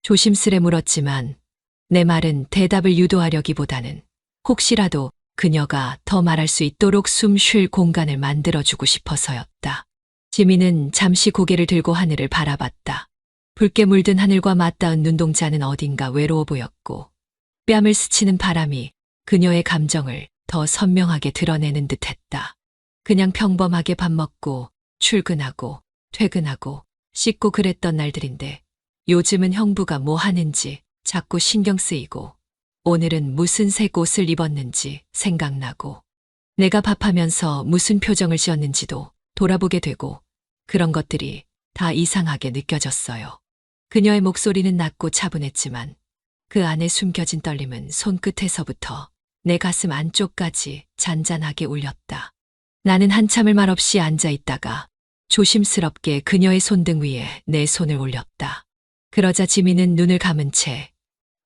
조심스레 물었지만 내 말은 대답을 유도하려기보다는 혹시라도 그녀가 더 말할 수 있도록 숨 쉴 공간을 만들어주고 싶어서였다. 지민은 잠시 고개를 들고 하늘을 바라봤다. 붉게 물든 하늘과 맞닿은 눈동자는 어딘가 외로워 보였고 뺨을 스치는 바람이 그녀의 감정을 더 선명하게 드러내는 듯했다. 그냥 평범하게 밥 먹고 출근하고 퇴근하고 씻고 그랬던 날들인데 요즘은 형부가 뭐 하는지 자꾸 신경 쓰이고 오늘은 무슨 색 옷을 입었는지 생각나고 내가 밥하면서 무슨 표정을 지었는지도 돌아보게 되고 그런 것들이 다 이상하게 느껴졌어요. 그녀의 목소리는 낮고 차분했지만 그 안에 숨겨진 떨림은 손끝에서부터 내 가슴 안쪽까지 잔잔하게 울렸다. 나는 한참을 말없이 앉아 있다가 조심스럽게 그녀의 손등 위에 내 손을 올렸다. 그러자 지민은 눈을 감은 채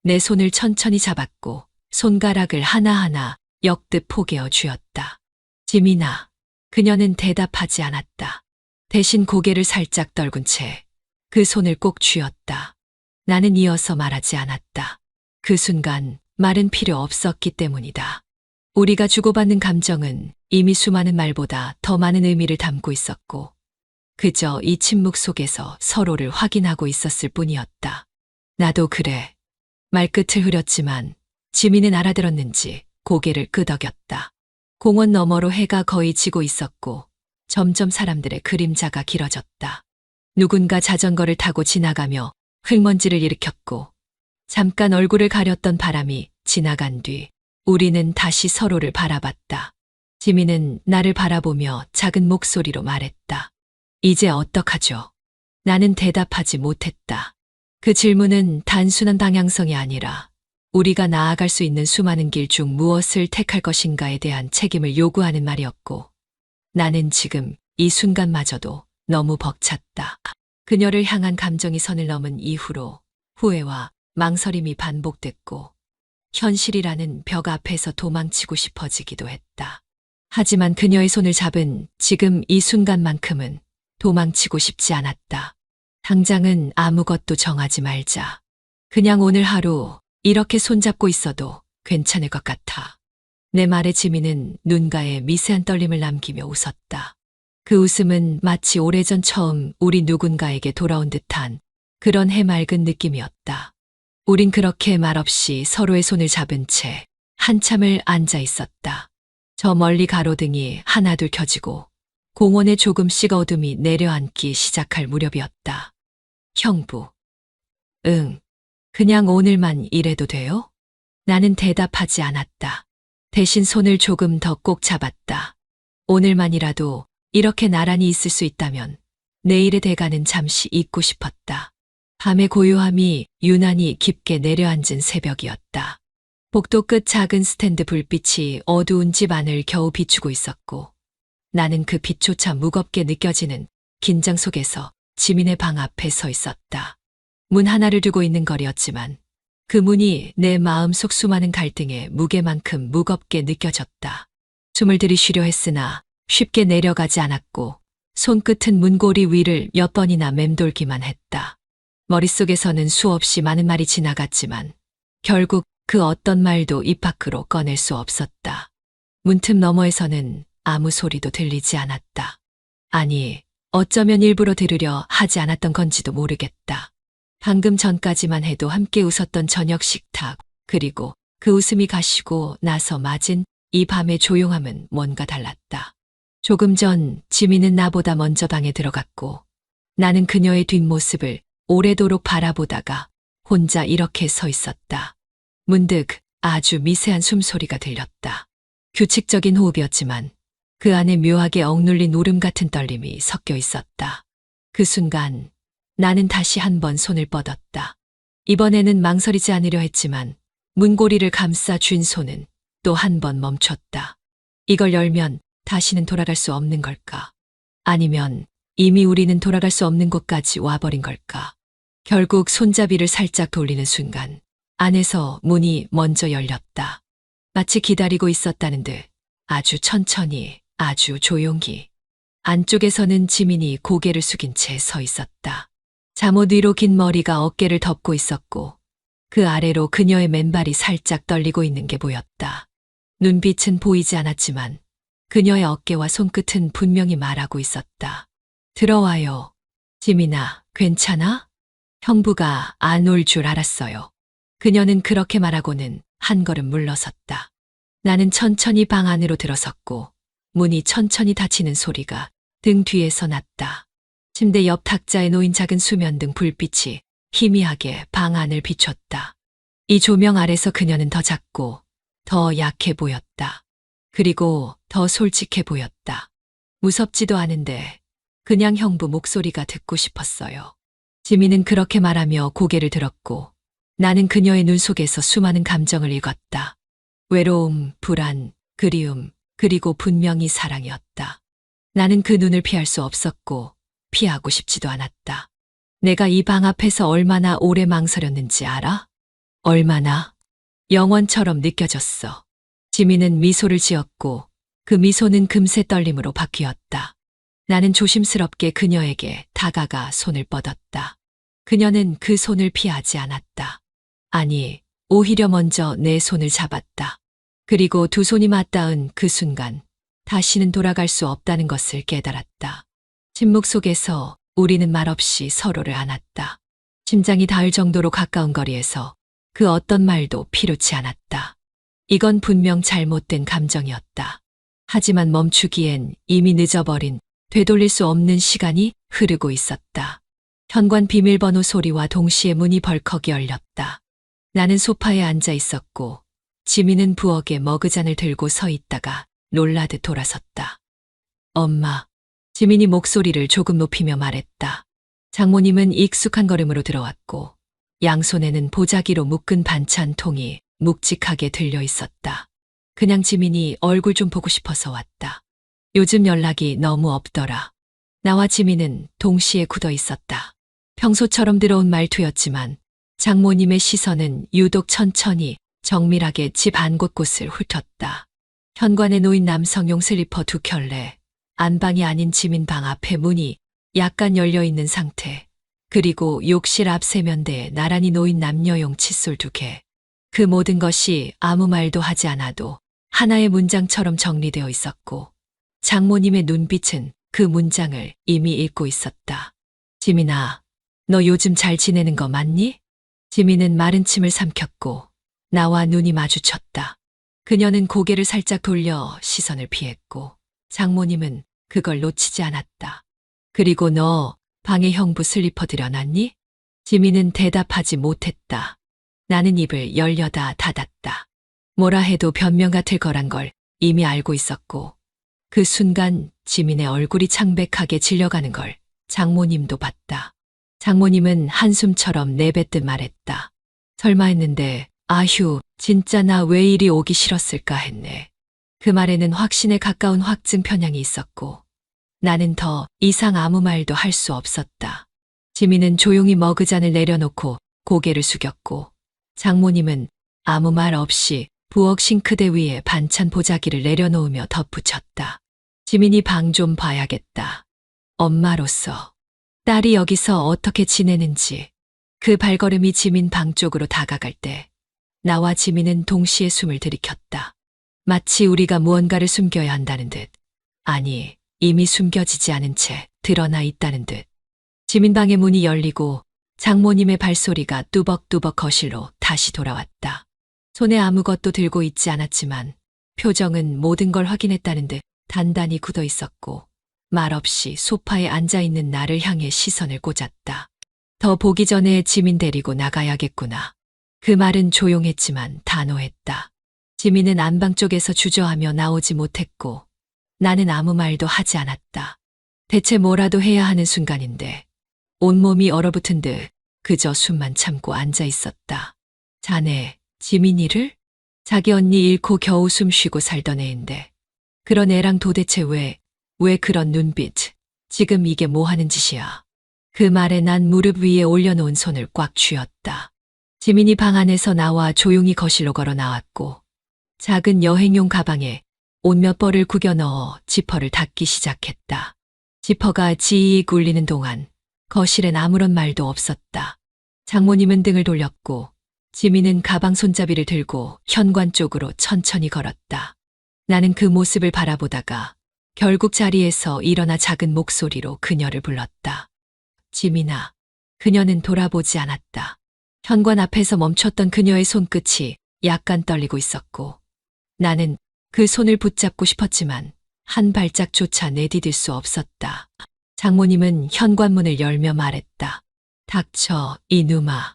내 손을 천천히 잡았고 손가락을 하나하나 역듯 포개어 쥐었다. 지민아, 그녀는 대답하지 않았다. 대신 고개를 살짝 떨군 채 그 손을 꼭 쥐었다. 나는 이어서 말하지 않았다. 그 순간 말은 필요 없었기 때문이다. 우리가 주고받는 감정은 이미 수많은 말보다 더 많은 의미를 담고 있었고 그저 이 침묵 속에서 서로를 확인하고 있었을 뿐이었다. 나도 그래. 말끝을 흐렸지만 지민은 알아들었는지 고개를 끄덕였다. 공원 너머로 해가 거의 지고 있었고 점점 사람들의 그림자가 길어졌다. 누군가 자전거를 타고 지나가며 흙먼지를 일으켰고 잠깐 얼굴을 가렸던 바람이 지나간 뒤 우리는 다시 서로를 바라봤다. 지민은 나를 바라보며 작은 목소리로 말했다. 이제 어떡하죠? 나는 대답하지 못했다. 그 질문은 단순한 방향성이 아니라 우리가 나아갈 수 있는 수많은 길 중 무엇을 택할 것인가에 대한 책임을 요구하는 말이었고 나는 지금 이 순간마저도 너무 벅찼다. 그녀를 향한 감정이 선을 넘은 이후로 후회와 망설임이 반복됐고 현실이라는 벽 앞에서 도망치고 싶어지기도 했다. 하지만 그녀의 손을 잡은 지금 이 순간만큼은 도망치고 싶지 않았다. 당장은 아무것도 정하지 말자. 그냥 오늘 하루 이렇게 손잡고 있어도 괜찮을 것 같아. 내 말에 지민은 눈가에 미세한 떨림을 남기며 웃었다. 그 웃음은 마치 오래전 처음 우리 누군가에게 돌아온 듯한 그런 해맑은 느낌이었다. 우린 그렇게 말없이 서로의 손을 잡은 채 한참을 앉아 있었다. 저 멀리 가로등이 하나둘 켜지고 공원에 조금씩 어둠이 내려앉기 시작할 무렵이었다. 형부. 응. 그냥 오늘만 이래도 돼요? 나는 대답하지 않았다. 대신 손을 조금 더 꼭 잡았다. 오늘만이라도 이렇게 나란히 있을 수 있다면 내일의 대가는 잠시 잊고 싶었다. 밤의 고요함이 유난히 깊게 내려앉은 새벽이었다. 복도 끝 작은 스탠드 불빛이 어두운 집 안을 겨우 비추고 있었고 나는 그 빛조차 무겁게 느껴지는 긴장 속에서 지민의 방 앞에 서 있었다. 문 하나를 두고 있는 거리였지만 그 문이 내 마음속 수많은 갈등의 무게만큼 무겁게 느껴졌다. 숨을 들이쉬려 했으나 쉽게 내려가지 않았고 손끝은 문고리 위를 몇 번이나 맴돌기만 했다. 머릿속에서는 수없이 많은 말이 지나갔지만 결국 그 어떤 말도 입 밖으로 꺼낼 수 없었다. 문틈 너머에서는 아무 소리도 들리지 않았다. 아니, 어쩌면 일부러 들으려 하지 않았던 건지도 모르겠다. 방금 전까지만 해도 함께 웃었던 저녁 식탁, 그리고 그 웃음이 가시고 나서 맞은 이 밤의 조용함은 뭔가 달랐다. 조금 전 지민은 나보다 먼저 방에 들어갔고 나는 그녀의 뒷모습을 오래도록 바라보다가 혼자 이렇게 서 있었다. 문득 아주 미세한 숨소리가 들렸다. 규칙적인 호흡이었지만 그 안에 묘하게 억눌린 울음 같은 떨림이 섞여 있었다. 그 순간 나는 다시 한 번 손을 뻗었다. 이번에는 망설이지 않으려 했지만 문고리를 감싸 쥔 손은 또 한 번 멈췄다. 이걸 열면 다시는 돌아갈 수 없는 걸까? 아니면 이미 우리는 돌아갈 수 없는 곳까지 와버린 걸까? 결국 손잡이를 살짝 돌리는 순간 안에서 문이 먼저 열렸다. 마치 기다리고 있었다는 듯 아주 천천히, 아주 조용히. 안쪽에서는 지민이 고개를 숙인 채 서 있었다. 잠옷 위로 긴 머리가 어깨를 덮고 있었고 그 아래로 그녀의 맨발이 살짝 떨리고 있는 게 보였다. 눈빛은 보이지 않았지만 그녀의 어깨와 손끝은 분명히 말하고 있었다. 들어와요. 지민아, 괜찮아? 형부가 안 올 줄 알았어요. 그녀는 그렇게 말하고는 한 걸음 물러섰다. 나는 천천히 방 안으로 들어섰고 문이 천천히 닫히는 소리가 등 뒤에서 났다. 침대 옆 탁자에 놓인 작은 수면등 불빛이 희미하게 방 안을 비췄다. 이 조명 아래서 그녀는 더 작고 더 약해 보였다. 그리고 더 솔직해 보였다. 무섭지도 않은데 그냥 형부 목소리가 듣고 싶었어요. 지민은 그렇게 말하며 고개를 들었고 나는 그녀의 눈 속에서 수많은 감정을 읽었다. 외로움, 불안, 그리움, 그리고 분명히 사랑이었다. 나는 그 눈을 피할 수 없었고 피하고 싶지도 않았다. 내가 이 방 앞에서 얼마나 오래 망설였는지 알아? 얼마나? 영원처럼 느껴졌어. 지민은 미소를 지었고 그 미소는 금세 떨림으로 바뀌었다. 나는 조심스럽게 그녀에게 다가가 손을 뻗었다. 그녀는 그 손을 피하지 않았다. 아니, 오히려 먼저 내 손을 잡았다. 그리고 두 손이 맞닿은 그 순간 다시는 돌아갈 수 없다는 것을 깨달았다. 침묵 속에서 우리는 말없이 서로를 안았다. 심장이 닿을 정도로 가까운 거리에서 그 어떤 말도 필요치 않았다. 이건 분명 잘못된 감정이었다. 하지만 멈추기엔 이미 늦어버린 되돌릴 수 없는 시간이 흐르고 있었다. 현관 비밀번호 소리와 동시에 문이 벌컥 열렸다. 나는 소파에 앉아 있었고 지민은 부엌에 머그잔을 들고 서 있다가 놀라듯 돌아섰다. 엄마. 지민이 목소리를 조금 높이며 말했다. 장모님은 익숙한 걸음으로 들어왔고 양손에는 보자기로 묶은 반찬 통이 묵직하게 들려 있었다. 그냥 지민이 얼굴 좀 보고 싶어서 왔다. 요즘 연락이 너무 없더라. 나와 지민은 동시에 굳어 있었다. 평소처럼 들어온 말투였지만 장모님의 시선은 유독 천천히 정밀하게 집 안 곳곳을 훑었다. 현관에 놓인 남성용 슬리퍼 두 켤레, 안방이 아닌 지민 방 앞에 문이 약간 열려있는 상태, 그리고 욕실 앞 세면대에 나란히 놓인 남녀용 칫솔 두 개. 그 모든 것이 아무 말도 하지 않아도 하나의 문장처럼 정리되어 있었고 장모님의 눈빛은 그 문장을 이미 읽고 있었다. 지민아, 너 요즘 잘 지내는 거 맞니? 지민은 마른 침을 삼켰고 나와 눈이 마주쳤다. 그녀는 고개를 살짝 돌려 시선을 피했고 장모님은 그걸 놓치지 않았다. 그리고 너 방에 형부 슬리퍼 들여놨니? 지민은 대답하지 못했다. 나는 입을 열려다 닫았다. 뭐라 해도 변명 같을 거란 걸 이미 알고 있었고 그 순간 지민의 얼굴이 창백하게 질려가는 걸 장모님도 봤다. 장모님은 한숨처럼 내뱉듯 말했다. 설마 했는데 아휴, 진짜 나 왜 이리 오기 싫었을까 했네. 그 말에는 확신에 가까운 확증 편향이 있었고 나는 더 이상 아무 말도 할 수 없었다. 지민은 조용히 머그잔을 내려놓고 고개를 숙였고 장모님은 아무 말 없이 부엌 싱크대 위에 반찬 보자기를 내려놓으며 덧붙였다. 지민이 방 좀 봐야겠다. 엄마로서 딸이 여기서 어떻게 지내는지. 그 발걸음이 지민 방 쪽으로 다가갈 때 나와 지민은 동시에 숨을 들이켰다. 마치 우리가 무언가를 숨겨야 한다는 듯. 아니, 이미 숨겨지지 않은 채 드러나 있다는 듯. 지민 방의 문이 열리고 장모님의 발소리가 뚜벅뚜벅 거실로 다시 돌아왔다. 손에 아무것도 들고 있지 않았지만 표정은 모든 걸 확인했다는 듯 단단히 굳어 있었고 말없이 소파에 앉아있는 나를 향해 시선을 꽂았다. 더 보기 전에 지민 데리고 나가야겠구나. 그 말은 조용했지만 단호했다. 지민은 안방 쪽에서 주저하며 나오지 못했고 나는 아무 말도 하지 않았다. 대체 뭐라도 해야 하는 순간인데 온몸이 얼어붙은 듯 그저 숨만 참고 앉아 있었다. 자네, 지민이를? 자기 언니 잃고 겨우 숨 쉬고 살던 애인데 그런 애랑 도대체 왜 그런 눈빛? 지금 이게 뭐 하는 짓이야? 그 말에 난 무릎 위에 올려놓은 손을 꽉 쥐었다. 지민이 방 안에서 나와 조용히 거실로 걸어 나왔고 작은 여행용 가방에 옷 몇 벌을 구겨 넣어 지퍼를 닫기 시작했다. 지퍼가 지익 울리는 동안 거실엔 아무런 말도 없었다. 장모님은 등을 돌렸고 지민은 가방 손잡이를 들고 현관 쪽으로 천천히 걸었다. 나는 그 모습을 바라보다가 결국 자리에서 일어나 작은 목소리로 그녀를 불렀다. 지민아. 그녀는 돌아보지 않았다. 현관 앞에서 멈췄던 그녀의 손끝이 약간 떨리고 있었고 나는 그 손을 붙잡고 싶었지만 한 발짝조차 내디딜 수 없었다. 장모님은 현관문을 열며 말했다. 닥쳐, 이누마.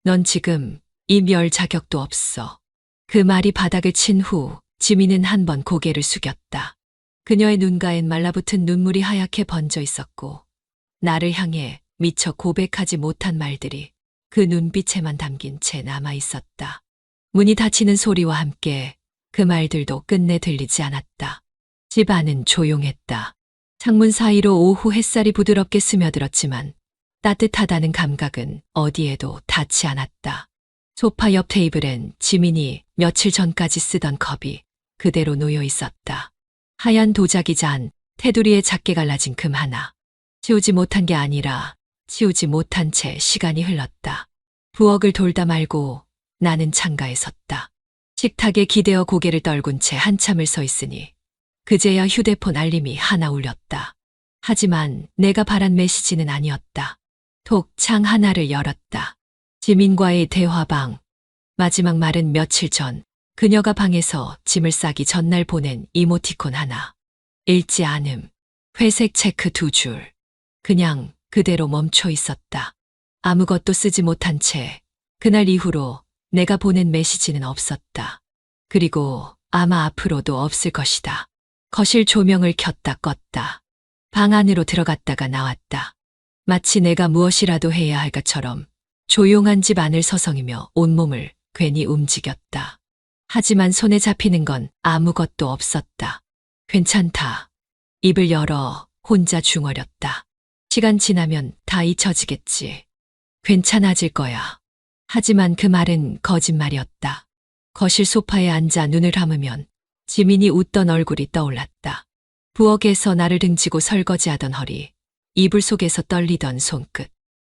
넌 지금 입 열 자격도 없어. 그 말이 바닥을 친 후 지민은 한 번 고개를 숙였다. 그녀의 눈가엔 말라붙은 눈물이 하얗게 번져 있었고 나를 향해 미처 고백하지 못한 말들이 그 눈빛에만 담긴 채 남아 있었다. 문이 닫히는 소리와 함께 그 말들도 끝내 들리지 않았다. 집 안은 조용했다. 창문 사이로 오후 햇살이 부드럽게 스며들었지만 따뜻하다는 감각은 어디에도 닿지 않았다. 소파 옆 테이블엔 지민이 며칠 전까지 쓰던 컵이 그대로 놓여 있었다. 하얀 도자기 잔, 테두리에 작게 갈라진 금 하나. 치우지 못한 게 아니라 치우지 못한 채 시간이 흘렀다. 부엌을 돌다 말고 나는 창가에 섰다. 식탁에 기대어 고개를 떨군 채 한참을 서 있으니 그제야 휴대폰 알림이 하나 울렸다. 하지만 내가 바란 메시지는 아니었다. 톡 창 하나를 열었다. 지민과의 대화방. 마지막 말은 며칠 전 그녀가 방에서 짐을 싸기 전날 보낸 이모티콘 하나. 읽지 않음. 회색 체크 2줄. 그냥 그대로 멈춰 있었다. 아무것도 쓰지 못한 채 그날 이후로 내가 보낸 메시지는 없었다. 그리고 아마 앞으로도 없을 것이다. 거실 조명을 켰다 껐다. 방 안으로 들어갔다가 나왔다. 마치 내가 무엇이라도 해야 할 것처럼 조용한 집 안을 서성이며 온몸을 괜히 움직였다. 하지만 손에 잡히는 건 아무것도 없었다. 괜찮다. 입을 열어 혼자 중얼였다. 시간 지나면 다 잊혀지겠지. 괜찮아질 거야. 하지만 그 말은 거짓말이었다. 거실 소파에 앉아 눈을 감으면 지민이 웃던 얼굴이 떠올랐다. 부엌에서 나를 등지고 설거지하던 허리, 이불 속에서 떨리던 손끝,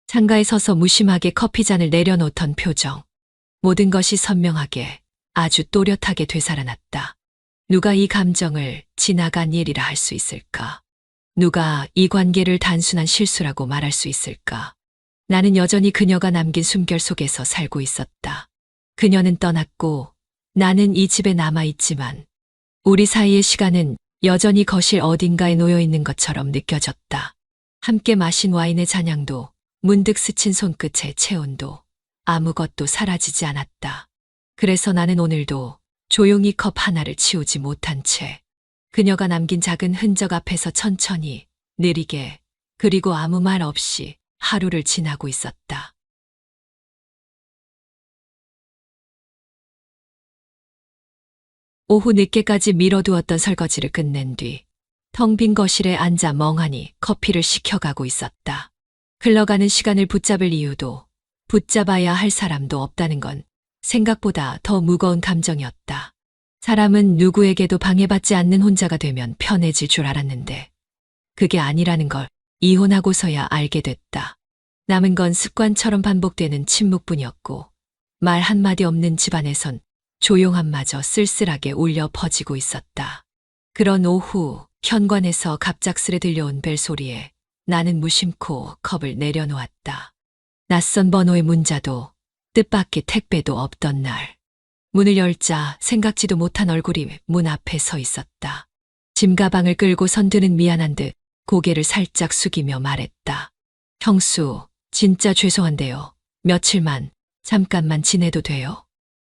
창가에 서서 무심하게 커피잔을 내려놓던 표정. 모든 것이 선명하게 아주 또렷하게 되살아났다. 누가 이 감정을 지나간 일이라 할 수 있을까? 누가 이 관계를 단순한 실수라고 말할 수 있을까? 나는 여전히 그녀가 남긴 숨결 속에서 살고 있었다. 그녀는 떠났고 나는 이 집에 남아있지만 우리 사이의 시간은 여전히 거실 어딘가에 놓여 있는 것처럼 느껴졌다. 함께 마신 와인의 잔향도 문득 스친 손끝의 체온도 아무것도 사라지지 않았다. 그래서 나는 오늘도 조용히 컵 하나를 치우지 못한 채 그녀가 남긴 작은 흔적 앞에서 천천히, 느리게, 그리고 아무 말 없이 하루를 지나고 있었다. 오후 늦게까지 미뤄두었던 설거지를 끝낸 뒤 텅 빈 거실에 앉아 멍하니 커피를 식혀가고 있었다. 흘러가는 시간을 붙잡을 이유도 붙잡아야 할 사람도 없다는 건 생각보다 더 무거운 감정이었다. 사람은 누구에게도 방해받지 않는 혼자가 되면 편해질 줄 알았는데 그게 아니라는 걸 이혼하고서야 알게 됐다. 남은 건 습관처럼 반복되는 침묵뿐이었고 말 한마디 없는 집안에선 조용함마저 쓸쓸하게 울려 퍼지고 있었다. 그런 오후 현관에서 갑작스레 들려온 벨소리에 나는 무심코 컵을 내려놓았다. 낯선 번호의 문자도 뜻밖의 택배도 없던 날. 문을 열자 생각지도 못한 얼굴이 문 앞에 서 있었다. 짐 가방을 끌고 선드는 미안한 듯 고개를 살짝 숙이며 말했다. 형수, 진짜 죄송한데요. 며칠만 잠깐만 지내도 돼요?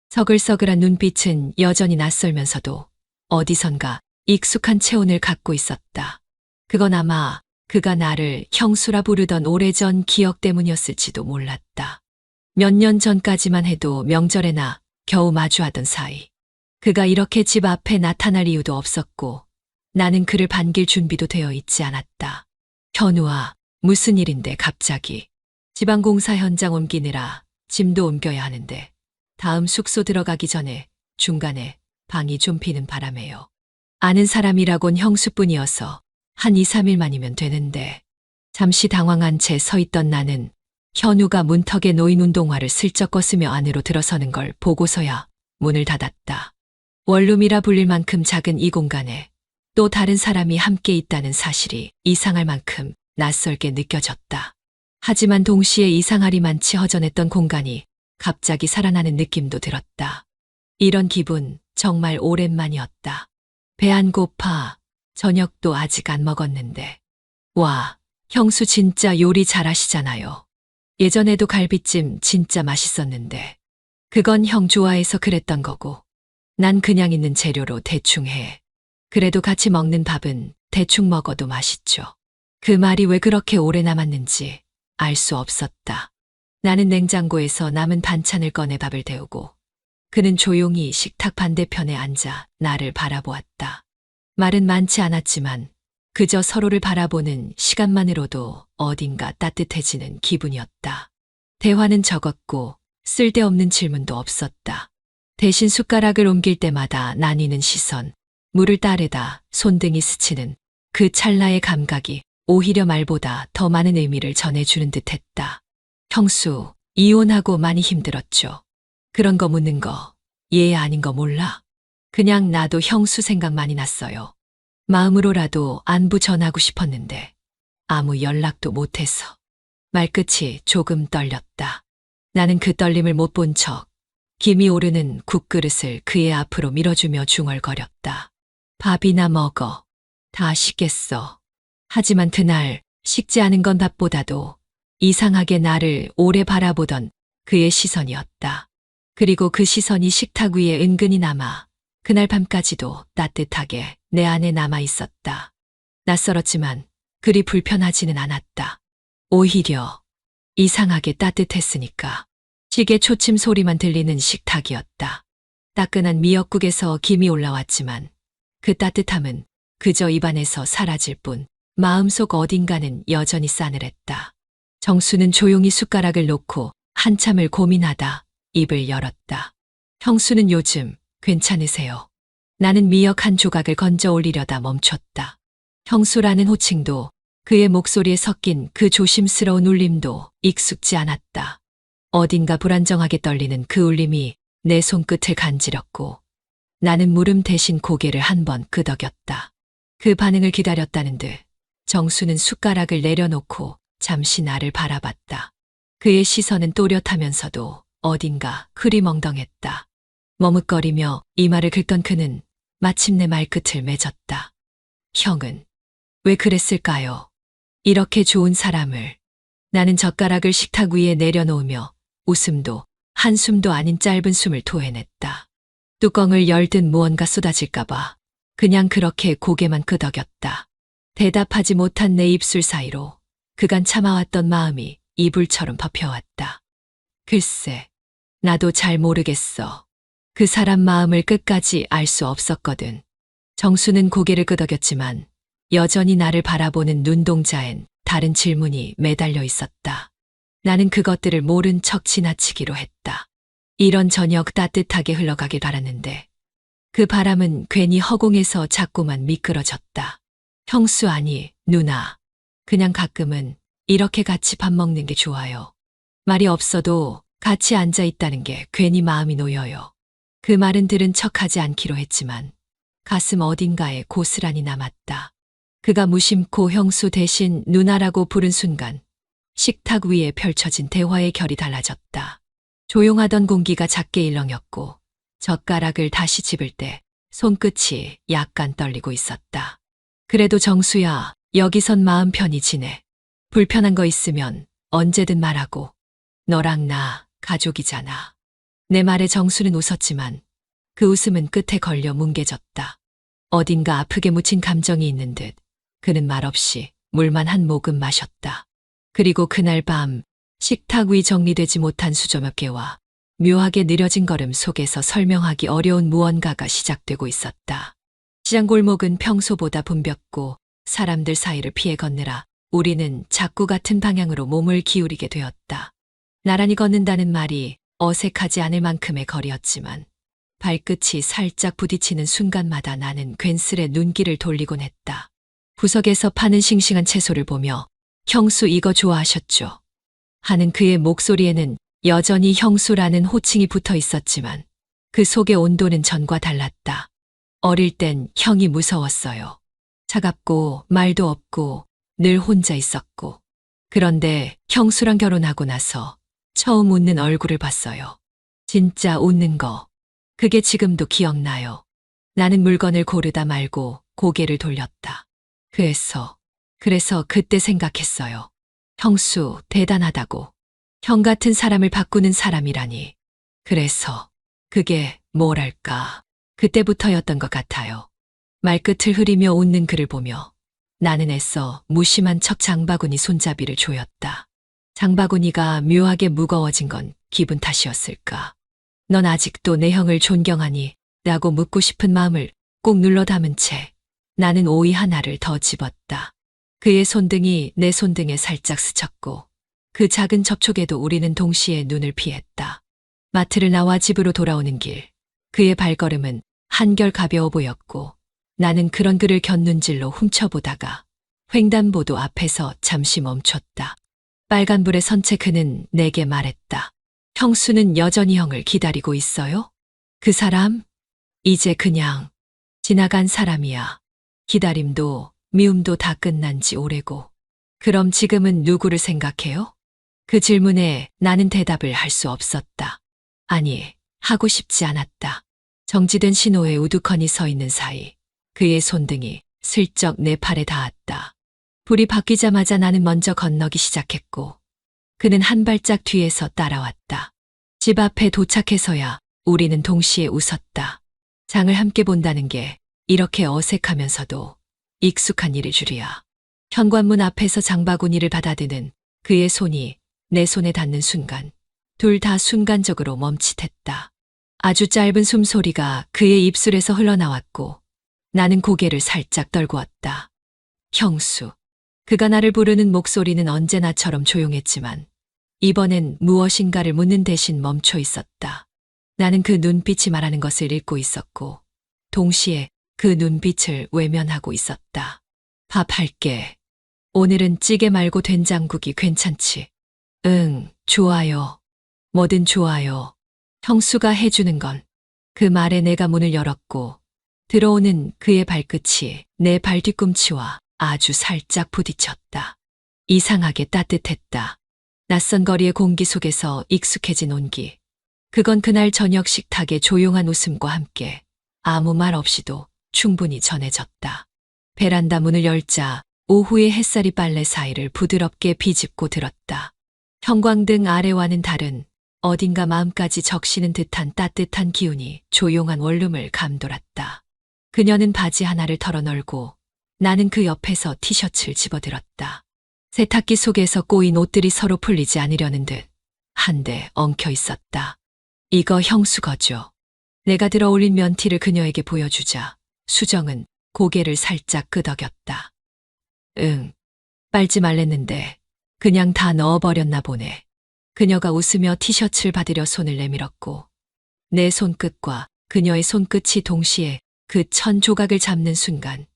서글서글한 눈빛은 여전히 낯설면서도 어디선가 익숙한 체온을 갖고 있었다. 그건 아마 그가 나를 형수라 부르던 오래전 기억 때문이었을지도 몰랐다. 몇 년 전까지만 해도 명절에나 겨우 마주하던 사이. 그가 이렇게 집 앞에 나타날 이유도 없었고 나는 그를 반길 준비도 되어 있지 않았다. 현우아, 무슨 일인데 갑자기. 지방공사 현장 옮기느라 짐도 옮겨야 하는데 다음 숙소 들어가기 전에 중간에 방이 좀 비는 바람에요. 아는 사람이라곤 형수뿐이어서 한 2, 3일만이면 되는데. 잠시 당황한 채 서 있던 나는 현우가 문턱에 놓인 운동화를 슬쩍 껐으며 안으로 들어서는 걸 보고서야 문을 닫았다. 원룸이라 불릴 만큼 작은 이 공간에 또 다른 사람이 함께 있다는 사실이 이상할 만큼 낯설게 느껴졌다. 하지만 동시에 이상하리만치 허전했던 공간이 갑자기 살아나는 느낌도 들었다. 이런 기분 정말 오랜만이었다. 배 안 고파. 저녁도 아직 안 먹었는데. 와, 형수 진짜 요리 잘하시잖아요. 예전에도 갈비찜 진짜 맛있었는데. 그건 형 좋아해서 그랬던 거고. 난 그냥 있는 재료로 대충 해. 그래도 같이 먹는 밥은 대충 먹어도 맛있죠. 그 말이 왜 그렇게 오래 남았는지 알 수 없었다. 나는 냉장고에서 남은 반찬을 꺼내 밥을 데우고 그는 조용히 식탁 반대편에 앉아 나를 바라보았다. 말은 많지 않았지만 그저 서로를 바라보는 시간만으로도 어딘가 따뜻해지는 기분이었다. 대화는 적었고 쓸데없는 질문도 없었다. 대신 숟가락을 옮길 때마다 나뉘는 시선, 물을 따르다 손등이 스치는 그 찰나의 감각이 오히려 말보다 더 많은 의미를 전해주는 듯했다. 형수, 이혼하고 많이 힘들었죠. 그런 거 묻는 거, 예 아닌 거 몰라. 그냥 나도 형수 생각 많이 났어요. 마음으로라도 안부 전하고 싶었는데 아무 연락도 못해서. 말끝이 조금 떨렸다. 나는 그 떨림을 못 본 척 김이 오르는 국그릇을 그의 앞으로 밀어주며 중얼거렸다. 밥이나 먹어. 다 식겠어. 하지만 그날 식지 않은 건 밥보다도 이상하게 나를 오래 바라보던 그의 시선이었다. 그리고 그 시선이 식탁 위에 은근히 남아 그날 밤까지도 따뜻하게 내 안에 남아 있었다. 낯설었지만 그리 불편하지는 않았다. 오히려 이상하게 따뜻했으니까. 시계 초침 소리만 들리는 식탁이었다. 따끈한 미역국에서 김이 올라왔지만 그 따뜻함은 그저 입안에서 사라질 뿐 마음속 어딘가는 여전히 싸늘했다. 정수는 조용히 숟가락을 놓고 한참을 고민하다 입을 열었다. 형수는 요즘 괜찮으세요? 나는 미역 한 조각을 건져 올리려다 멈췄다. 형수라는 호칭도 그의 목소리에 섞인 그 조심스러운 울림도 익숙지 않았다. 어딘가 불안정하게 떨리는 그 울림이 내 손끝을 간지럽고 나는 물음 대신 고개를 한번 끄덕였다. 그 반응을 기다렸다는 듯 정수는 숟가락을 내려놓고 잠시 나를 바라봤다. 그의 시선은 또렷하면서도 어딘가 흐리멍덩했다. 머뭇거리며 이마를 긁던 그는 마침내 말끝을 맺었다. 형은 왜 그랬을까요? 이렇게 좋은 사람을. 나는 젓가락을 식탁 위에 내려놓으며 웃음도 한숨도 아닌 짧은 숨을 토해냈다. 뚜껑을 열듯 무언가 쏟아질까봐 그냥 그렇게 고개만 끄덕였다. 대답하지 못한 내 입술 사이로 그간 참아왔던 마음이 이불처럼 덮여왔다. 글쎄, 나도 잘 모르겠어. 그 사람 마음을 끝까지 알 수 없었거든. 정수는 고개를 끄덕였지만 여전히 나를 바라보는 눈동자엔 다른 질문이 매달려 있었다. 나는 그것들을 모른 척 지나치기로 했다. 이런 저녁 따뜻하게 흘러가길 바랐는데 그 바람은 괜히 허공에서 자꾸만 미끄러졌다. 형수 아니, 누나. 그냥 가끔은 이렇게 같이 밥 먹는 게 좋아요. 말이 없어도 같이 앉아 있다는 게 괜히 마음이 놓여요. 그 말은 들은 척하지 않기로 했지만 가슴 어딘가에 고스란히 남았다. 그가 무심코 형수 대신 누나라고 부른 순간 식탁 위에 펼쳐진 대화의 결이 달라졌다. 조용하던 공기가 작게 일렁였고 젓가락을 다시 집을 때 손끝이 약간 떨리고 있었다. 그래도 정수야, 여기선 마음 편히 지내. 불편한 거 있으면 언제든 말하고. 너랑 나 가족이잖아. 내 말에 정수는 웃었지만 그 웃음은 끝에 걸려 뭉개졌다. 어딘가 아프게 묻힌 감정이 있는 듯 그는 말없이 물만 한 모금 마셨다. 그리고 그날 밤 식탁 위 정리되지 못한 수저 몇 개와 묘하게 느려진 걸음 속에서 설명하기 어려운 무언가가 시작되고 있었다. 시장 골목은 평소보다 붐볐고 사람들 사이를 피해 걷느라 우리는 작구 같은 방향으로 몸을 기울이게 되었다. 나란히 걷는다는 말이 어색하지 않을 만큼의 거리였지만 발끝이 살짝 부딪히는 순간마다 나는 괜스레 눈길을 돌리곤 했다. 구석에서 파는 싱싱한 채소를 보며 형수 이거 좋아하셨죠? 하는 그의 목소리에는 여전히 형수라는 호칭이 붙어 있었지만 그 속의 온도는 전과 달랐다. 어릴 땐 형이 무서웠어요. 차갑고 말도 없고 늘 혼자 있었고. 그런데 형수랑 결혼하고 나서 처음 웃는 얼굴을 봤어요. 진짜 웃는 거. 그게 지금도 기억나요. 나는 물건을 고르다 말고 고개를 돌렸다. 그래서 그때 생각했어요. 형수 대단하다고. 형 같은 사람을 바꾸는 사람이라니. 그래서 그게 뭐랄까. 그때부터였던 것 같아요. 말끝을 흐리며 웃는 그를 보며 나는 애써 무심한 척 장바구니 손잡이를 조였다. 장바구니가 묘하게 무거워진 건 기분 탓이었을까. 넌 아직도 내 형을 존경하니? 라고 묻고 싶은 마음을 꼭 눌러 담은 채 나는 오이 하나를 더 집었다. 그의 손등이 내 손등에 살짝 스쳤고 그 작은 접촉에도 우리는 동시에 눈을 피했다. 마트를 나와 집으로 돌아오는 길, 그의 발걸음은 한결 가벼워 보였고 나는 그런 그를 곁눈질로 훔쳐보다가 횡단보도 앞에서 잠시 멈췄다. 빨간불에 선 채 그는 내게 말했다. 형수는 여전히 형을 기다리고 있어요? 그 사람? 이제 그냥 지나간 사람이야. 기다림도 미움도 다 끝난 지 오래고. 그럼 지금은 누구를 생각해요? 그 질문에 나는 대답을 할 수 없었다. 아니, 하고 싶지 않았다. 정지된 신호에 우두커니 서 있는 사이 그의 손등이 슬쩍 내 팔에 닿았다. 불이 바뀌자마자 나는 먼저 건너기 시작했고 그는 한 발짝 뒤에서 따라왔다. 집 앞에 도착해서야 우리는 동시에 웃었다. 장을 함께 본다는 게 이렇게 어색하면서도 익숙한 일일 줄이야. 현관문 앞에서 장바구니를 받아드는 그의 손이 내 손에 닿는 순간 둘 다 순간적으로 멈칫했다. 아주 짧은 숨소리가 그의 입술에서 흘러나왔고 나는 고개를 살짝 떨구었다. 형수. 그가 나를 부르는 목소리는 언제나처럼 조용했지만 이번엔 무엇인가를 묻는 대신 멈춰 있었다. 나는 그 눈빛이 말하는 것을 읽고 있었고 동시에 그 눈빛을 외면하고 있었다. 밥 할게. 오늘은 찌개 말고 된장국이 괜찮지? 응, 좋아요. 뭐든 좋아요. 형수가 해주는 건. 그 말에 내가 문을 열었고 들어오는 그의 발끝이 내 발 뒤꿈치와 아주 살짝 부딪혔다. 이상하게 따뜻했다. 낯선 거리의 공기 속에서 익숙해진 온기. 그건 그날 저녁 식탁의 조용한 웃음과 함께 아무 말 없이도 충분히 전해졌다. 베란다 문을 열자 오후의 햇살이 빨래 사이를 부드럽게 비집고 들었다. 형광등 아래와는 다른 어딘가 마음까지 적시는 듯한 따뜻한 기운이 조용한 원룸을 감돌았다. 그녀는 바지 하나를 털어널고 나는 그 옆에서 티셔츠를 집어들었다. 세탁기 속에서 꼬인 옷들이 서로 풀리지 않으려는 듯 한데 엉켜 있었다. 이거 형수 거죠. 내가 들어 올린 면티를 그녀에게 보여주자 수정은 고개를 살짝 끄덕였다. 응, 빨지 말랬는데 그냥 다 넣어버렸나 보네. 그녀가 웃으며 티셔츠를 받으려 손을 내밀었고 내 손끝과 그녀의 손끝이 동시에 그 천 조각을 잡는 순간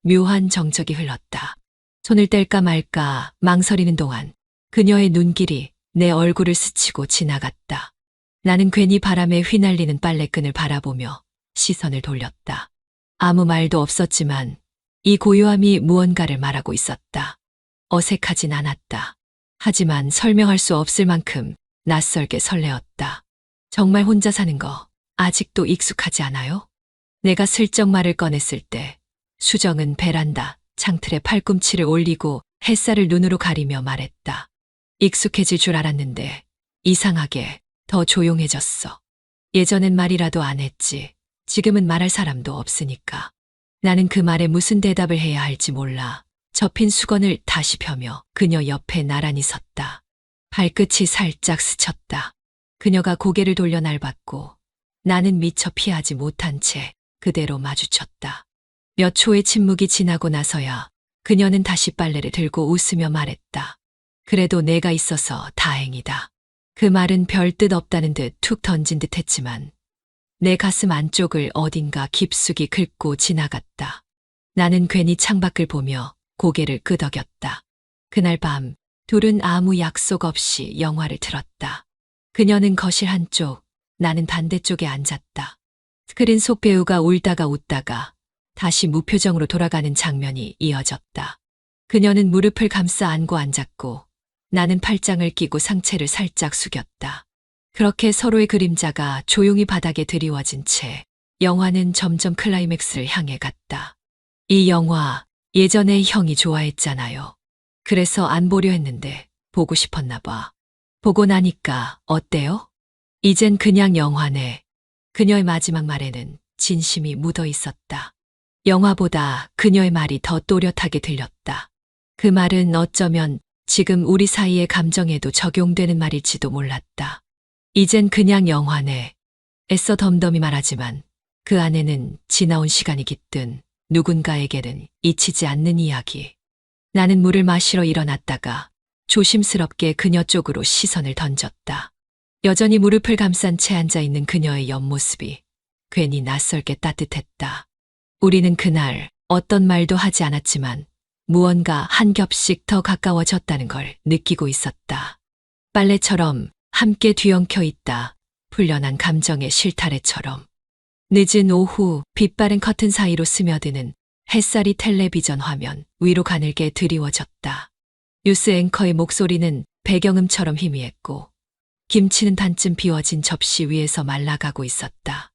묘한 정적이 흘렀다. 손을 뗄까 말까 망설이는 동안 그녀의 눈길이 내 얼굴을 스치고 지나갔다. 나는 괜히 바람에 휘날리는 빨래끈을 바라보며 시선을 돌렸다. 아무 말도 없었지만 이 고요함이 무언가를 말하고 있었다. 어색하진 않았다. 하지만 설명할 수 없을 만큼 낯설게 설레었다. 정말 혼자 사는 거 아직도 익숙하지 않아요? 내가 슬쩍 말을 꺼냈을 때 수정은 베란다 창틀에 팔꿈치를 올리고 햇살을 눈으로 가리며 말했다. 익숙해질 줄 알았는데 이상하게 더 조용해졌어. 예전엔 말이라도 안 했지. 지금은 말할 사람도 없으니까. 나는 그 말에 무슨 대답을 해야 할지 몰라. 접힌 수건을 다시 펴며 그녀 옆에 나란히 섰다. 발끝이 살짝 스쳤다. 그녀가 고개를 돌려 날 봤고 나는 미처 피하지 못한 채 그대로 마주쳤다. 몇 초의 침묵이 지나고 나서야 그녀는 다시 빨래를 들고 웃으며 말했다. 그래도 내가 있어서 다행이다. 그 말은 별 뜻 없다는 듯 툭 던진 듯 했지만 내 가슴 안쪽을 어딘가 깊숙이 긁고 지나갔다. 나는 괜히 창밖을 보며 고개를 끄덕였다. 그날 밤 둘은 아무 약속 없이 영화를 틀었다. 그녀는 거실 한쪽, 나는 반대쪽에 앉았다. 스크린 속 배우가 울다가 웃다가 다시 무표정으로 돌아가는 장면이 이어졌다. 그녀는 무릎을 감싸 안고 앉았고 나는 팔짱을 끼고 상체를 살짝 숙였다. 그렇게 서로의 그림자가 조용히 바닥에 드리워진 채 영화는 점점 클라이맥스를 향해 갔다. 이 영화 예전에 형이 좋아했잖아요. 그래서 안 보려 했는데 보고 싶었나 봐. 보고 나니까 어때요? 이젠 그냥 영화네. 그녀의 마지막 말에는 진심이 묻어 있었다. 영화보다 그녀의 말이 더 또렷하게 들렸다. 그 말은 어쩌면 지금 우리 사이의 감정에도 적용되는 말일지도 몰랐다. 이젠 그냥 영화네. 애써 덤덤히 말하지만 그 안에는 지나온 시간이 깃든 누군가에게는 잊히지 않는 이야기. 나는 물을 마시러 일어났다가 조심스럽게 그녀 쪽으로 시선을 던졌다. 여전히 무릎을 감싼 채 앉아있는 그녀의 옆모습이 괜히 낯설게 따뜻했다. 우리는 그날 어떤 말도 하지 않았지만 무언가 한 겹씩 더 가까워졌다는 걸 느끼고 있었다. 빨래처럼 함께 뒤엉켜 있다. 풀려난 감정의 실타래처럼. 늦은 오후 빛바랜 커튼 사이로 스며드는 햇살이 텔레비전 화면 위로 가늘게 드리워졌다. 뉴스 앵커의 목소리는 배경음처럼 희미했고 김치는 반쯤 비워진 접시 위에서 말라가고 있었다.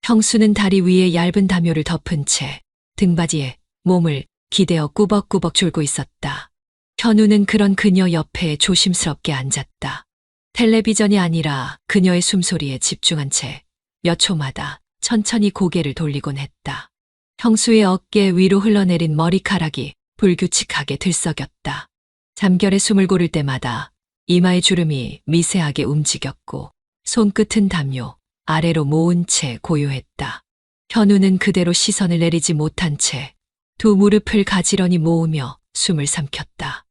형수는 다리 위에 얇은 담요를 덮은 채 등받이에 몸을 기대어 꾸벅꾸벅 졸고 있었다. 현우는 그런 그녀 옆에 조심스럽게 앉았다. 텔레비전이 아니라 그녀의 숨소리에 집중한 채 몇 초마다 천천히 고개를 돌리곤 했다. 형수의 어깨 위로 흘러내린 머리카락이 불규칙하게 들썩였다. 잠결에 숨을 고를 때마다 이마의 주름이 미세하게 움직였고 손끝은 담요 아래로 모은 채 고요했다. 현우는 그대로 시선을 내리지 못한 채 두 무릎을 가지런히 모으며 숨을 삼켰다.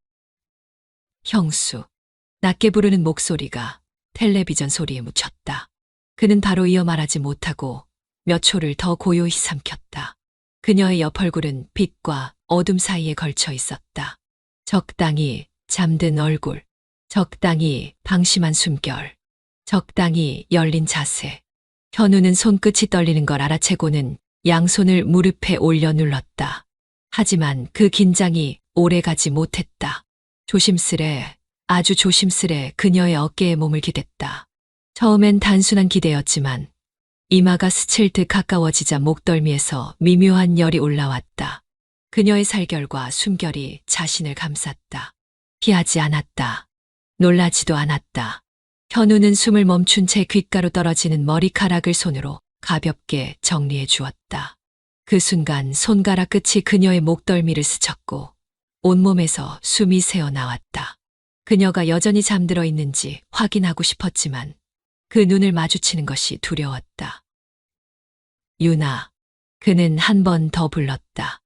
형수. 낮게 부르는 목소리가 텔레비전 소리에 묻혔다. 그는 바로 이어 말하지 못하고 몇 초를 더 고요히 삼켰다. 그녀의 옆 얼굴은 빛과 어둠 사이에 걸쳐 있었다. 적당히 잠든 얼굴, 적당히 방심한 숨결, 적당히 열린 자세. 현우는 손끝이 떨리는 걸 알아채고는 양손을 무릎에 올려 눌렀다. 하지만 그 긴장이 오래가지 못했다. 조심스레, 아주 조심스레 그녀의 어깨에 몸을 기댔다. 처음엔 단순한 기대였지만 이마가 스칠 듯 가까워지자 목덜미에서 미묘한 열이 올라왔다. 그녀의 살결과 숨결이 자신을 감쌌다. 피하지 않았다. 놀라지도 않았다. 현우는 숨을 멈춘 채 귓가로 떨어지는 머리카락을 손으로 가볍게 정리해 주었다. 그 순간 손가락 끝이 그녀의 목덜미를 스쳤고 온몸에서 숨이 새어나왔다. 그녀가 여전히 잠들어 있는지 확인하고 싶었지만 그 눈을 마주치는 것이 두려웠다. 유나. 그는 한 번 더 불렀다.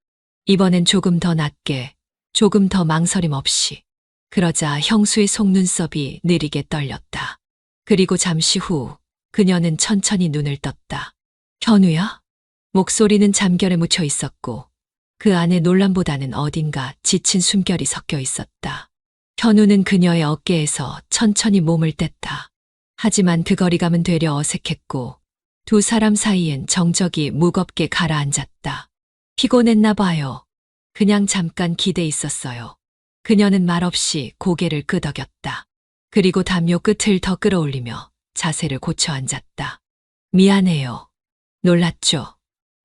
이번엔 조금 더 낮게, 조금 더 망설임 없이. 그러자 형수의 속눈썹이 느리게 떨렸다. 그리고 잠시 후 그녀는 천천히 눈을 떴다. 현우야? 목소리는 잠결에 묻혀 있었고 그 안에 놀람보다는 어딘가 지친 숨결이 섞여 있었다. 현우는 그녀의 어깨에서 천천히 몸을 뗐다. 하지만 그 거리감은 되려 어색했고 두 사람 사이엔 정적이 무겁게 가라앉았다. 피곤했나 봐요. 그냥 잠깐 기대 있었어요. 그녀는 말없이 고개를 끄덕였다. 그리고 담요 끝을 더 끌어올리며 자세를 고쳐 앉았다. 미안해요. 놀랐죠?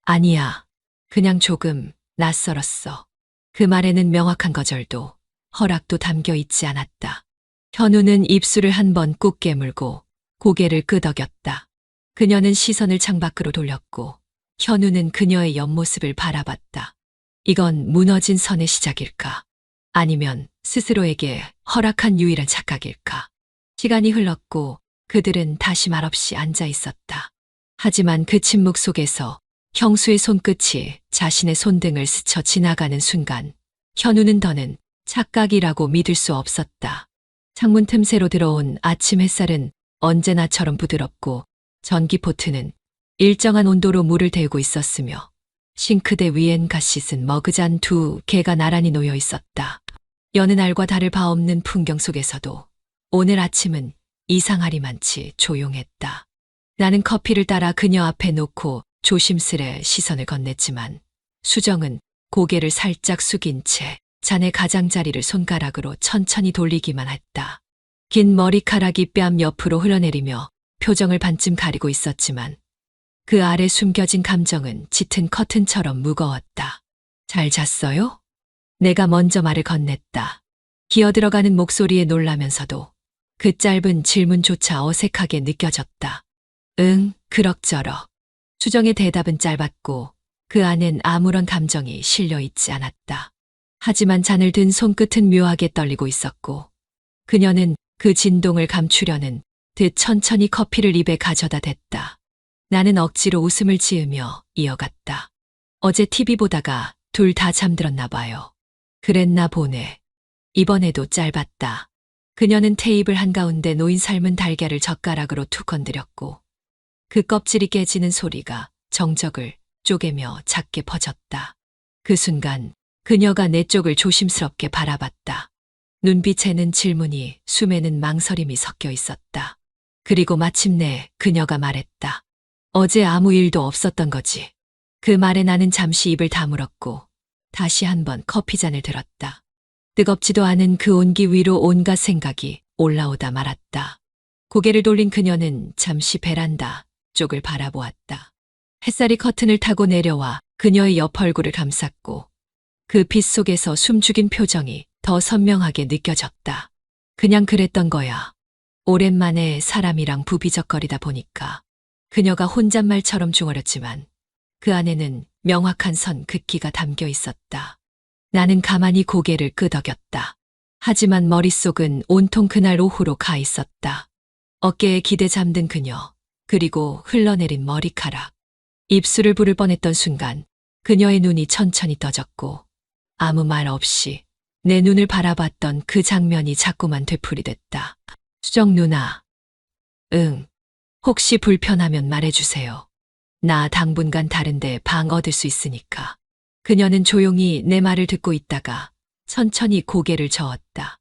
아니야. 그냥 조금 낯설었어. 그 말에는 명확한 거절도 허락도 담겨 있지 않았다. 현우는 입술을 한 번 꾹 깨물고 고개를 끄덕였다. 그녀는 시선을 창밖으로 돌렸고 현우는 그녀의 옆모습을 바라봤다. 이건 무너진 선의 시작일까? 아니면 스스로에게 허락한 유일한 착각일까? 시간이 흘렀고 그들은 다시 말없이 앉아 있었다. 하지만 그 침묵 속에서 형수의 손끝이 자신의 손등을 스쳐 지나가는 순간 현우는 더는 착각이라고 믿을 수 없었다. 창문 틈새로 들어온 아침 햇살은 언제나처럼 부드럽고 전기포트는 일정한 온도로 물을 데우고 있었으며 싱크대 위엔 갓 씻은 머그잔 2개가 나란히 놓여 있었다. 여느 날과 다를 바 없는 풍경 속에서도 오늘 아침은 이상하리만치 조용했다. 나는 커피를 따라 그녀 앞에 놓고 조심스레 시선을 건넸지만 수정은 고개를 살짝 숙인 채 잔의 가장자리를 손가락으로 천천히 돌리기만 했다. 긴 머리카락이 뺨 옆으로 흘러내리며 표정을 반쯤 가리고 있었지만 그 아래 숨겨진 감정은 짙은 커튼처럼 무거웠다. 잘 잤어요? 내가 먼저 말을 건넸다. 기어들어가는 목소리에 놀라면서도 그 짧은 질문조차 어색하게 느껴졌다. 응, 그럭저럭. 수정의 대답은 짧았고 그 안엔 아무런 감정이 실려 있지 않았다. 하지만 잔을 든 손끝은 묘하게 떨리고 있었고 그녀는 그 진동을 감추려는 듯 천천히 커피를 입에 가져다 댔다. 나는 억지로 웃음을 지으며 이어갔다. 어제 TV 보다가 둘 다 잠들었나 봐요. 그랬나 보네. 이번에도 짧았다. 그녀는 테이블 한가운데 놓인 삶은 달걀을 젓가락으로 툭 건드렸고 그 껍질이 깨지는 소리가 정적을 쪼개며 작게 퍼졌다. 그 순간 그녀가 내 쪽을 조심스럽게 바라봤다. 눈빛에는 질문이, 숨에는 망설임이 섞여 있었다. 그리고 마침내 그녀가 말했다. 어제 아무 일도 없었던 거지. 그 말에 나는 잠시 입을 다물었고 다시 한번 커피잔을 들었다. 뜨겁지도 않은 그 온기 위로 온갖 생각이 올라오다 말았다. 고개를 돌린 그녀는 잠시 베란다 쪽을 바라보았다. 햇살이 커튼을 타고 내려와 그녀의 옆 얼굴을 감쌌고 그 빛 속에서 숨죽인 표정이 더 선명하게 느껴졌다. 그냥 그랬던 거야. 오랜만에 사람이랑 부비적거리다 보니까 그녀가 혼잣말처럼 중얼었지만 그 안에는 명확한 선 긋기가 담겨 있었다. 나는 가만히 고개를 끄덕였다. 하지만 머릿속은 온통 그날 오후로 가 있었다. 어깨에 기대 잠든 그녀, 그리고 흘러내린 머리카락. 입술을 부를 뻔했던 순간 그녀의 눈이 천천히 떠졌고 아무 말 없이 내 눈을 바라봤던 그 장면이 자꾸만 되풀이됐다. 수정 누나. 응. 혹시 불편하면 말해주세요. 나 당분간 다른데 방 얻을 수 있으니까. 그녀는 조용히 내 말을 듣고 있다가 천천히 고개를 저었다.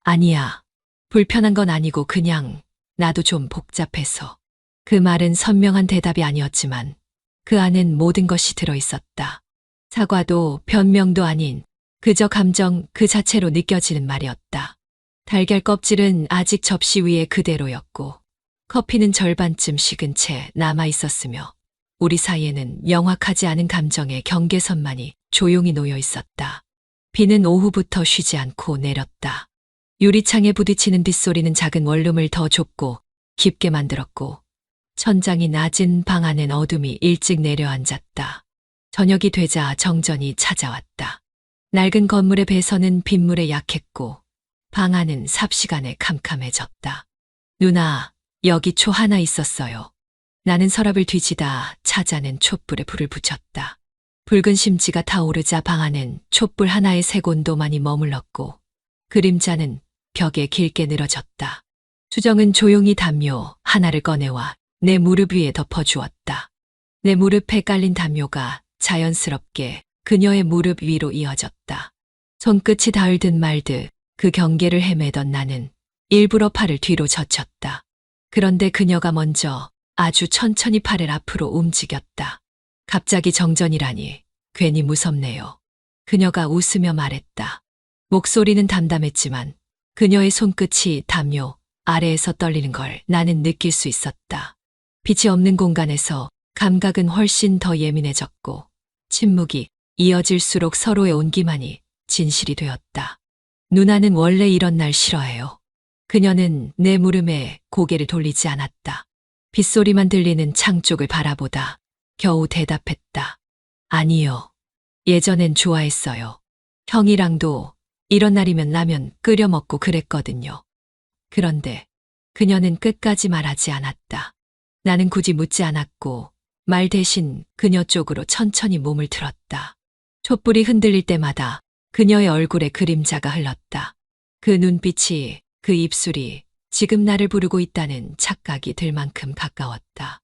아니야. 불편한 건 아니고 그냥 나도 좀 복잡해서. 그 말은 선명한 대답이 아니었지만 그 안엔 모든 것이 들어있었다. 사과도 변명도 아닌 그저 감정 그 자체로 느껴지는 말이었다. 달걀 껍질은 아직 접시 위에 그대로였고 커피는 절반쯤 식은 채 남아 있었으며 우리 사이에는 명확하지 않은 감정의 경계선만이 조용히 놓여 있었다. 비는 오후부터 쉬지 않고 내렸다. 유리창에 부딪히는 빗소리는 작은 원룸을 더 좁고 깊게 만들었고 천장이 낮은 방 안엔 어둠이 일찍 내려앉았다. 저녁이 되자 정전이 찾아왔다. 낡은 건물의 배선은 빗물에 약했고 방 안은 삽시간에 캄캄해졌다. 누나, 여기 초 하나 있었어요. 나는 서랍을 뒤지다 찾아낸 촛불에 불을 붙였다. 붉은 심지가 타오르자 방 안엔 촛불 하나의 색온도만이 머물렀고 그림자는 벽에 길게 늘어졌다. 수정은 조용히 담요 하나를 꺼내와 내 무릎 위에 덮어주었다. 내 무릎에 깔린 담요가 자연스럽게 그녀의 무릎 위로 이어졌다. 손끝이 닿을 듯 말 듯 그 경계를 헤매던 나는 일부러 팔을 뒤로 젖혔다. 그런데 그녀가 먼저 아주 천천히 팔을 앞으로 움직였다. 갑자기 정전이라니 괜히 무섭네요. 그녀가 웃으며 말했다. 목소리는 담담했지만 그녀의 손끝이 담요 아래에서 떨리는 걸 나는 느낄 수 있었다. 빛이 없는 공간에서 감각은 훨씬 더 예민해졌고 침묵이 이어질수록 서로의 온기만이 진실이 되었다. 누나는 원래 이런 날 싫어해요. 그녀는 내 물음에 고개를 돌리지 않았다. 빗소리만 들리는 창 쪽을 바라보다 겨우 대답했다. 아니요. 예전엔 좋아했어요. 형이랑도 이런 날이면 라면 끓여 먹고 그랬거든요. 그런데 그녀는 끝까지 말하지 않았다. 나는 굳이 묻지 않았고 말 대신 그녀 쪽으로 천천히 몸을 틀었다. 촛불이 흔들릴 때마다 그녀의 얼굴에 그림자가 흘렀다. 그 눈빛이, 그 입술이 지금 나를 부르고 있다는 착각이 들 만큼 가까웠다.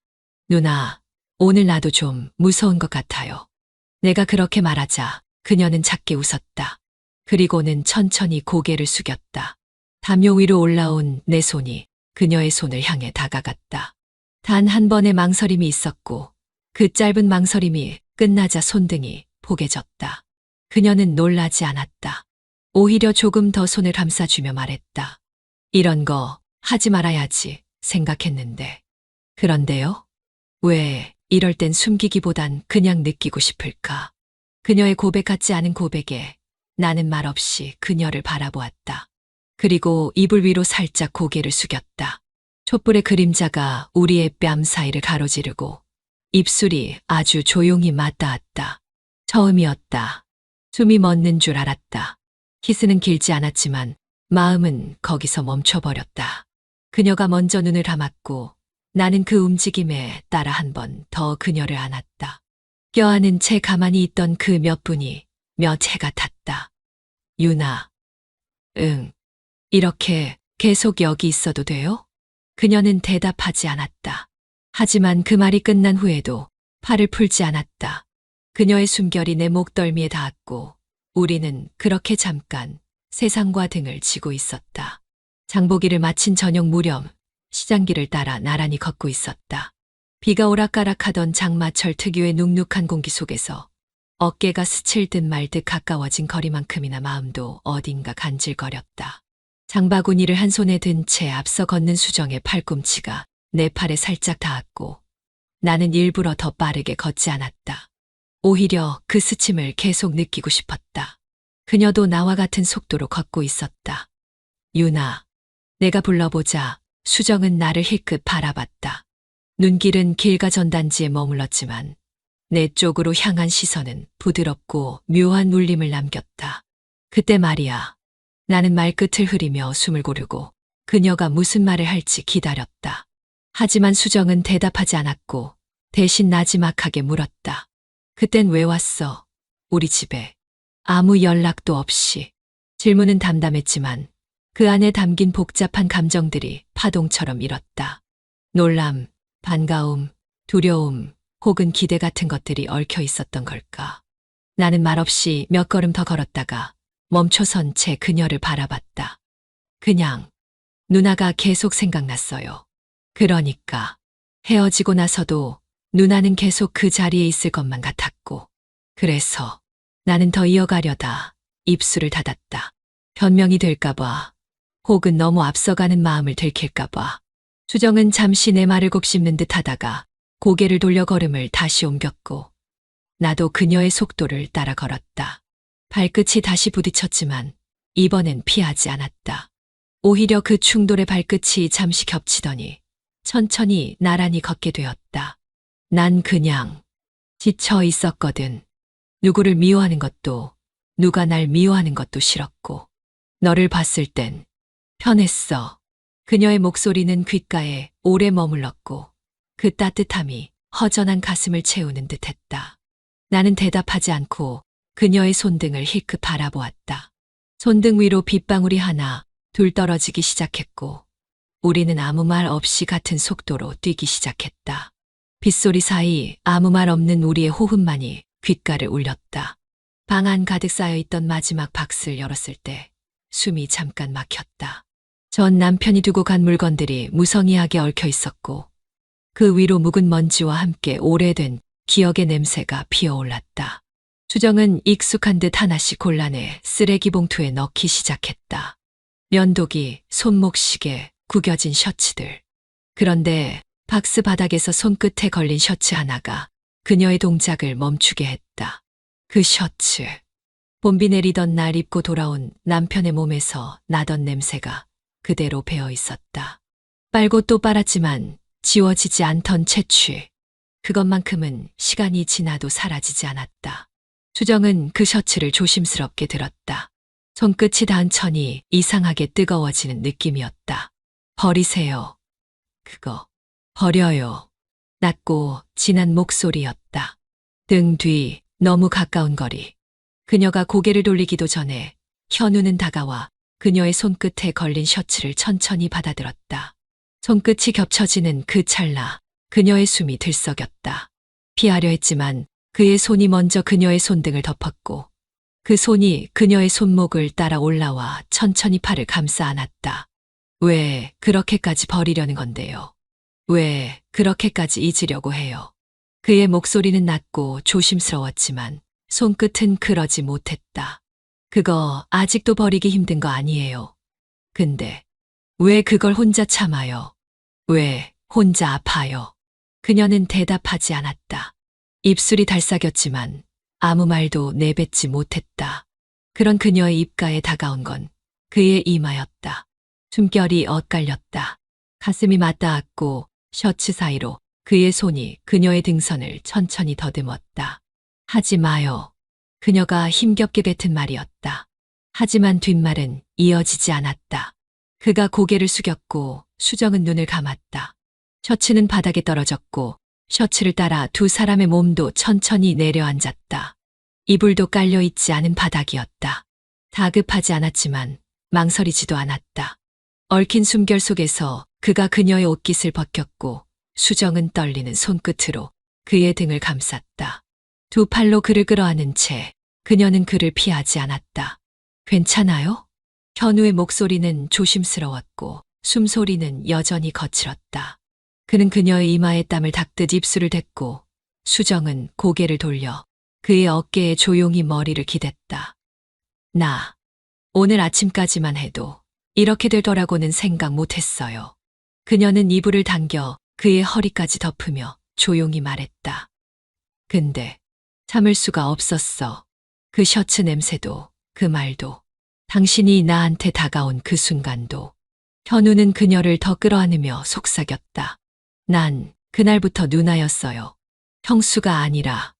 누나, 오늘 나도 좀 무서운 것 같아요. 내가 그렇게 말하자 그녀는 작게 웃었다. 그리고는 천천히 고개를 숙였다. 담요 위로 올라온 내 손이 그녀의 손을 향해 다가갔다. 단 한 번의 망설임이 있었고 그 짧은 망설임이 끝나자 손등이 포개졌다. 그녀는 놀라지 않았다. 오히려 조금 더 손을 감싸주며 말했다. 이런 거 하지 말아야지 생각했는데. 그런데요? 왜 이럴 땐 숨기기보단 그냥 느끼고 싶을까? 그녀의 고백 같지 않은 고백에 나는 말없이 그녀를 바라보았다. 그리고 이불 위로 살짝 고개를 숙였다. 촛불의 그림자가 우리의 뺨 사이를 가로지르고 입술이 아주 조용히 맞닿았다. 처음이었다. 숨이 멎는 줄 알았다. 키스는 길지 않았지만 마음은 거기서 멈춰버렸다. 그녀가 먼저 눈을 감았고 나는 그 움직임에 따라 한 번 더 그녀를 안았다. 껴안은 채 가만히 있던 그 몇 분이 몇 해가 탔다. 유나. 응. 이렇게 계속 여기 있어도 돼요? 그녀는 대답하지 않았다. 하지만 그 말이 끝난 후에도 팔을 풀지 않았다. 그녀의 숨결이 내 목덜미에 닿았고 우리는 그렇게 잠깐 세상과 등을 지고 있었다. 장보기를 마친 저녁 무렵 시장길을 따라 나란히 걷고 있었다. 비가 오락가락하던 장마철 특유의 눅눅한 공기 속에서 어깨가 스칠 듯 말 듯 가까워진 거리만큼이나 마음도 어딘가 간질거렸다. 장바구니를 한 손에 든 채 앞서 걷는 수정의 팔꿈치가 내 팔에 살짝 닿았고 나는 일부러 더 빠르게 걷지 않았다. 오히려 그 스침을 계속 느끼고 싶었다. 그녀도 나와 같은 속도로 걷고 있었다. 유나. 내가 불러보자 수정은 나를 힐끗 바라봤다. 눈길은 길가 전단지에 머물렀지만 내 쪽으로 향한 시선은 부드럽고 묘한 울림을 남겼다. 그때 말이야. 나는 말끝을 흐리며 숨을 고르고 그녀가 무슨 말을 할지 기다렸다. 하지만 수정은 대답하지 않았고 대신 나지막하게 물었다. 그땐 왜 왔어? 우리 집에. 아무 연락도 없이. 질문은 담담했지만 그 안에 담긴 복잡한 감정들이 파동처럼 일었다. 놀람, 반가움, 두려움, 혹은 기대 같은 것들이 얽혀 있었던 걸까. 나는 말없이 몇 걸음 더 걸었다가 멈춰선 채 그녀를 바라봤다. 그냥 누나가 계속 생각났어요. 그러니까 헤어지고 나서도 누나는 계속 그 자리에 있을 것만 같았고 그래서 나는 더 이어가려다 입술을 닫았다. 변명이 될까봐 혹은 너무 앞서가는 마음을 들킬까봐. 수정은 잠시 내 말을 곱씹는 듯 하다가 고개를 돌려 걸음을 다시 옮겼고 나도 그녀의 속도를 따라 걸었다. 발끝이 다시 부딪혔지만 이번엔 피하지 않았다. 오히려 그 충돌의 발끝이 잠시 겹치더니 천천히 나란히 걷게 되었다. 난 그냥 지쳐 있었거든. 누구를 미워하는 것도 누가 날 미워하는 것도 싫었고 너를 봤을 땐 편했어. 그녀의 목소리는 귓가에 오래 머물렀고 그 따뜻함이 허전한 가슴을 채우는 듯했다. 나는 대답하지 않고 그녀의 손등을 힐끗 바라보았다. 손등 위로 빗방울이 하나, 둘 떨어지기 시작했고 우리는 아무 말 없이 같은 속도로 뛰기 시작했다. 빗소리 사이 아무 말 없는 우리의 호흡만이 귓가를 울렸다. 방 안 가득 쌓여있던 마지막 박스를 열었을 때 숨이 잠깐 막혔다. 전 남편이 두고 간 물건들이 무성의하게 얽혀 있었고 그 위로 묵은 먼지와 함께 오래된 기억의 냄새가 피어올랐다. 수정은 익숙한 듯 하나씩 골라내 쓰레기 봉투에 넣기 시작했다. 면도기, 손목시계, 구겨진 셔츠들. 그런데 박스 바닥에서 손끝에 걸린 셔츠 하나가 그녀의 동작을 멈추게 했다. 그 셔츠. 봄비 내리던 날 입고 돌아온 남편의 몸에서 나던 냄새가 그대로 배어 있었다. 빨고 또 빨았지만 지워지지 않던 채취. 그것만큼은 시간이 지나도 사라지지 않았다. 수정은 그 셔츠를 조심스럽게 들었다. 손끝이 닿은 천이 이상하게 뜨거워지는 느낌이었다. 버리세요. 그거. 버려요. 낮고 진한 목소리였다. 등 뒤 너무 가까운 거리. 그녀가 고개를 돌리기도 전에 현우는 다가와 그녀의 손끝에 걸린 셔츠를 천천히 받아들었다. 손끝이 겹쳐지는 그 찰나 그녀의 숨이 들썩였다. 피하려 했지만 그의 손이 먼저 그녀의 손등을 덮었고 그 손이 그녀의 손목을 따라 올라와 천천히 팔을 감싸 안았다. 왜 그렇게까지 버리려는 건데요? 왜 그렇게까지 잊으려고 해요? 그의 목소리는 낮고 조심스러웠지만 손끝은 그러지 못했다. 그거 아직도 버리기 힘든 거 아니에요. 근데 왜 그걸 혼자 참아요? 왜 혼자 아파요? 그녀는 대답하지 않았다. 입술이 달싹였지만 아무 말도 내뱉지 못했다. 그런 그녀의 입가에 다가온 건 그의 이마였다. 숨결이 엇갈렸다. 가슴이 맞닿았고 셔츠 사이로 그의 손이 그녀의 등선을 천천히 더듬었다. 하지 마요. 그녀가 힘겹게 뱉은 말이었다. 하지만 뒷말은 이어지지 않았다. 그가 고개를 숙였고 수정은 눈을 감았다. 셔츠는 바닥에 떨어졌고 셔츠를 따라 두 사람의 몸도 천천히 내려앉았다. 이불도 깔려있지 않은 바닥이었다. 다급하지 않았지만 망설이지도 않았다. 얽힌 숨결 속에서 그가 그녀의 옷깃을 벗겼고 수정은 떨리는 손끝으로 그의 등을 감쌌다. 두 팔로 그를 끌어안은 채 그녀는 그를 피하지 않았다. 괜찮아요? 현우의 목소리는 조심스러웠고 숨소리는 여전히 거칠었다. 그는 그녀의 이마에 땀을 닦듯 입술을 댔고 수정은 고개를 돌려 그의 어깨에 조용히 머리를 기댔다. 나 오늘 아침까지만 해도 이렇게 될 거라고는 생각 못했어요. 그녀는 이불을 당겨 그의 허리까지 덮으며 조용히 말했다. 근데 참을 수가 없었어. 그 셔츠 냄새도 그 말도 당신이 나한테 다가온 그 순간도. 현우는 그녀를 더 끌어안으며 속삭였다. 난 그날부터 누나였어요. 형수가 아니라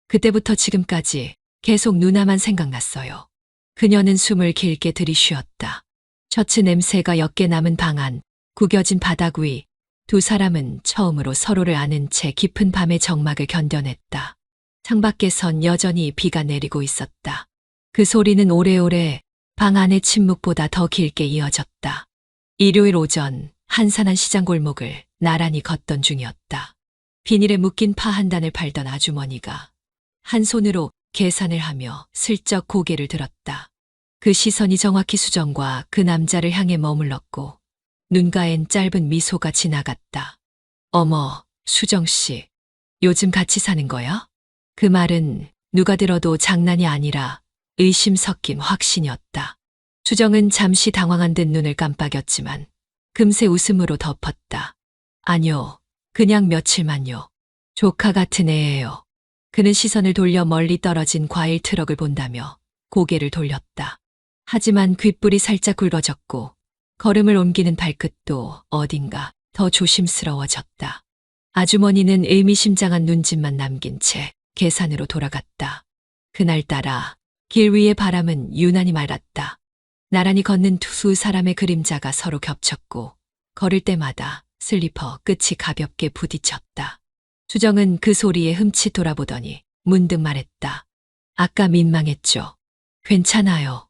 그때부터 지금까지 계속 누나만 생각났어요. 그녀는 숨을 길게 들이쉬었다. 셔츠 냄새가 옅게 남은 방 안, 구겨진 바닥 위, 두 사람은 처음으로 서로를 아는 채 깊은 밤의 적막을 견뎌냈다. 창밖에선 여전히 비가 내리고 있었다. 그 소리는 오래오래 방 안의 침묵보다 더 길게 이어졌다. 일요일 오전 한산한 시장 골목을 나란히 걷던 중이었다. 비닐에 묶인 파 한 단을 팔던 아주머니가 한 손으로 계산을 하며 슬쩍 고개를 들었다. 그 시선이 정확히 수정과 그 남자를 향해 머물렀고 눈가엔 짧은 미소가 지나갔다. 어머, 수정 씨, 요즘 같이 사는 거야? 그 말은 누가 들어도 장난이 아니라 의심 섞인 확신이었다. 수정은 잠시 당황한 듯 눈을 깜빡였지만 금세 웃음으로 덮었다. 아니요, 그냥 며칠만요. 조카 같은 애예요. 그는 시선을 돌려 멀리 떨어진 과일 트럭을 본다며 고개를 돌렸다. 하지만 귓불이 살짝 굵어졌고 걸음을 옮기는 발끝도 어딘가 더 조심스러워졌다. 아주머니는 의미심장한 눈짓만 남긴 채 계산으로 돌아갔다. 그날따라 길 위의 바람은 유난히 맑았다. 나란히 걷는 두 사람의 그림자가 서로 겹쳤고 걸을 때마다 슬리퍼 끝이 가볍게 부딪혔다. 수정은 그 소리에 흠칫 돌아보더니 문득 말했다. 아까 민망했죠. 괜찮아요.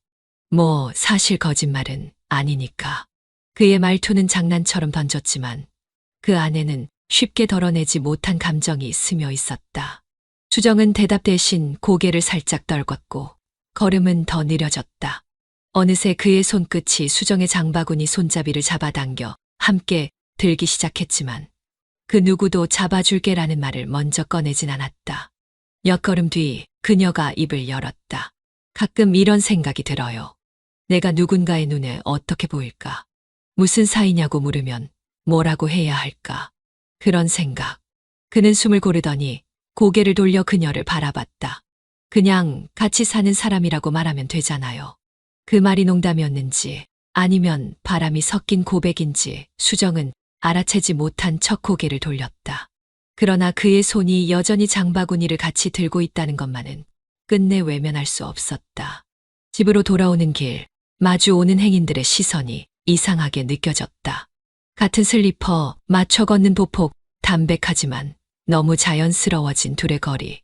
뭐 사실 거짓말은 아니니까. 그의 말투는 장난처럼 던졌지만 그 안에는 쉽게 덜어내지 못한 감정이 스며 있었다. 수정은 대답 대신 고개를 살짝 떨궜고 걸음은 더 느려졌다. 어느새 그의 손끝이 수정의 장바구니 손잡이를 잡아당겨 함께 들기 시작했지만 그 누구도 잡아줄게라는 말을 먼저 꺼내진 않았다. 몇 걸음 뒤 그녀가 입을 열었다. 가끔 이런 생각이 들어요. 내가 누군가의 눈에 어떻게 보일까? 무슨 사이냐고 물으면 뭐라고 해야 할까? 그런 생각. 그는 숨을 고르더니 고개를 돌려 그녀를 바라봤다. 그냥 같이 사는 사람이라고 말하면 되잖아요. 그 말이 농담이었는지 아니면 바람이 섞인 고백인지 수정은 알아채지 못한 척 고개를 돌렸다. 그러나 그의 손이 여전히 장바구니를 같이 들고 있다는 것만은 끝내 외면할 수 없었다. 집으로 돌아오는 길, 마주 오는 행인들의 시선이 이상하게 느껴졌다. 같은 슬리퍼, 맞춰 걷는 보폭, 담백하지만 너무 자연스러워진 둘의 거리.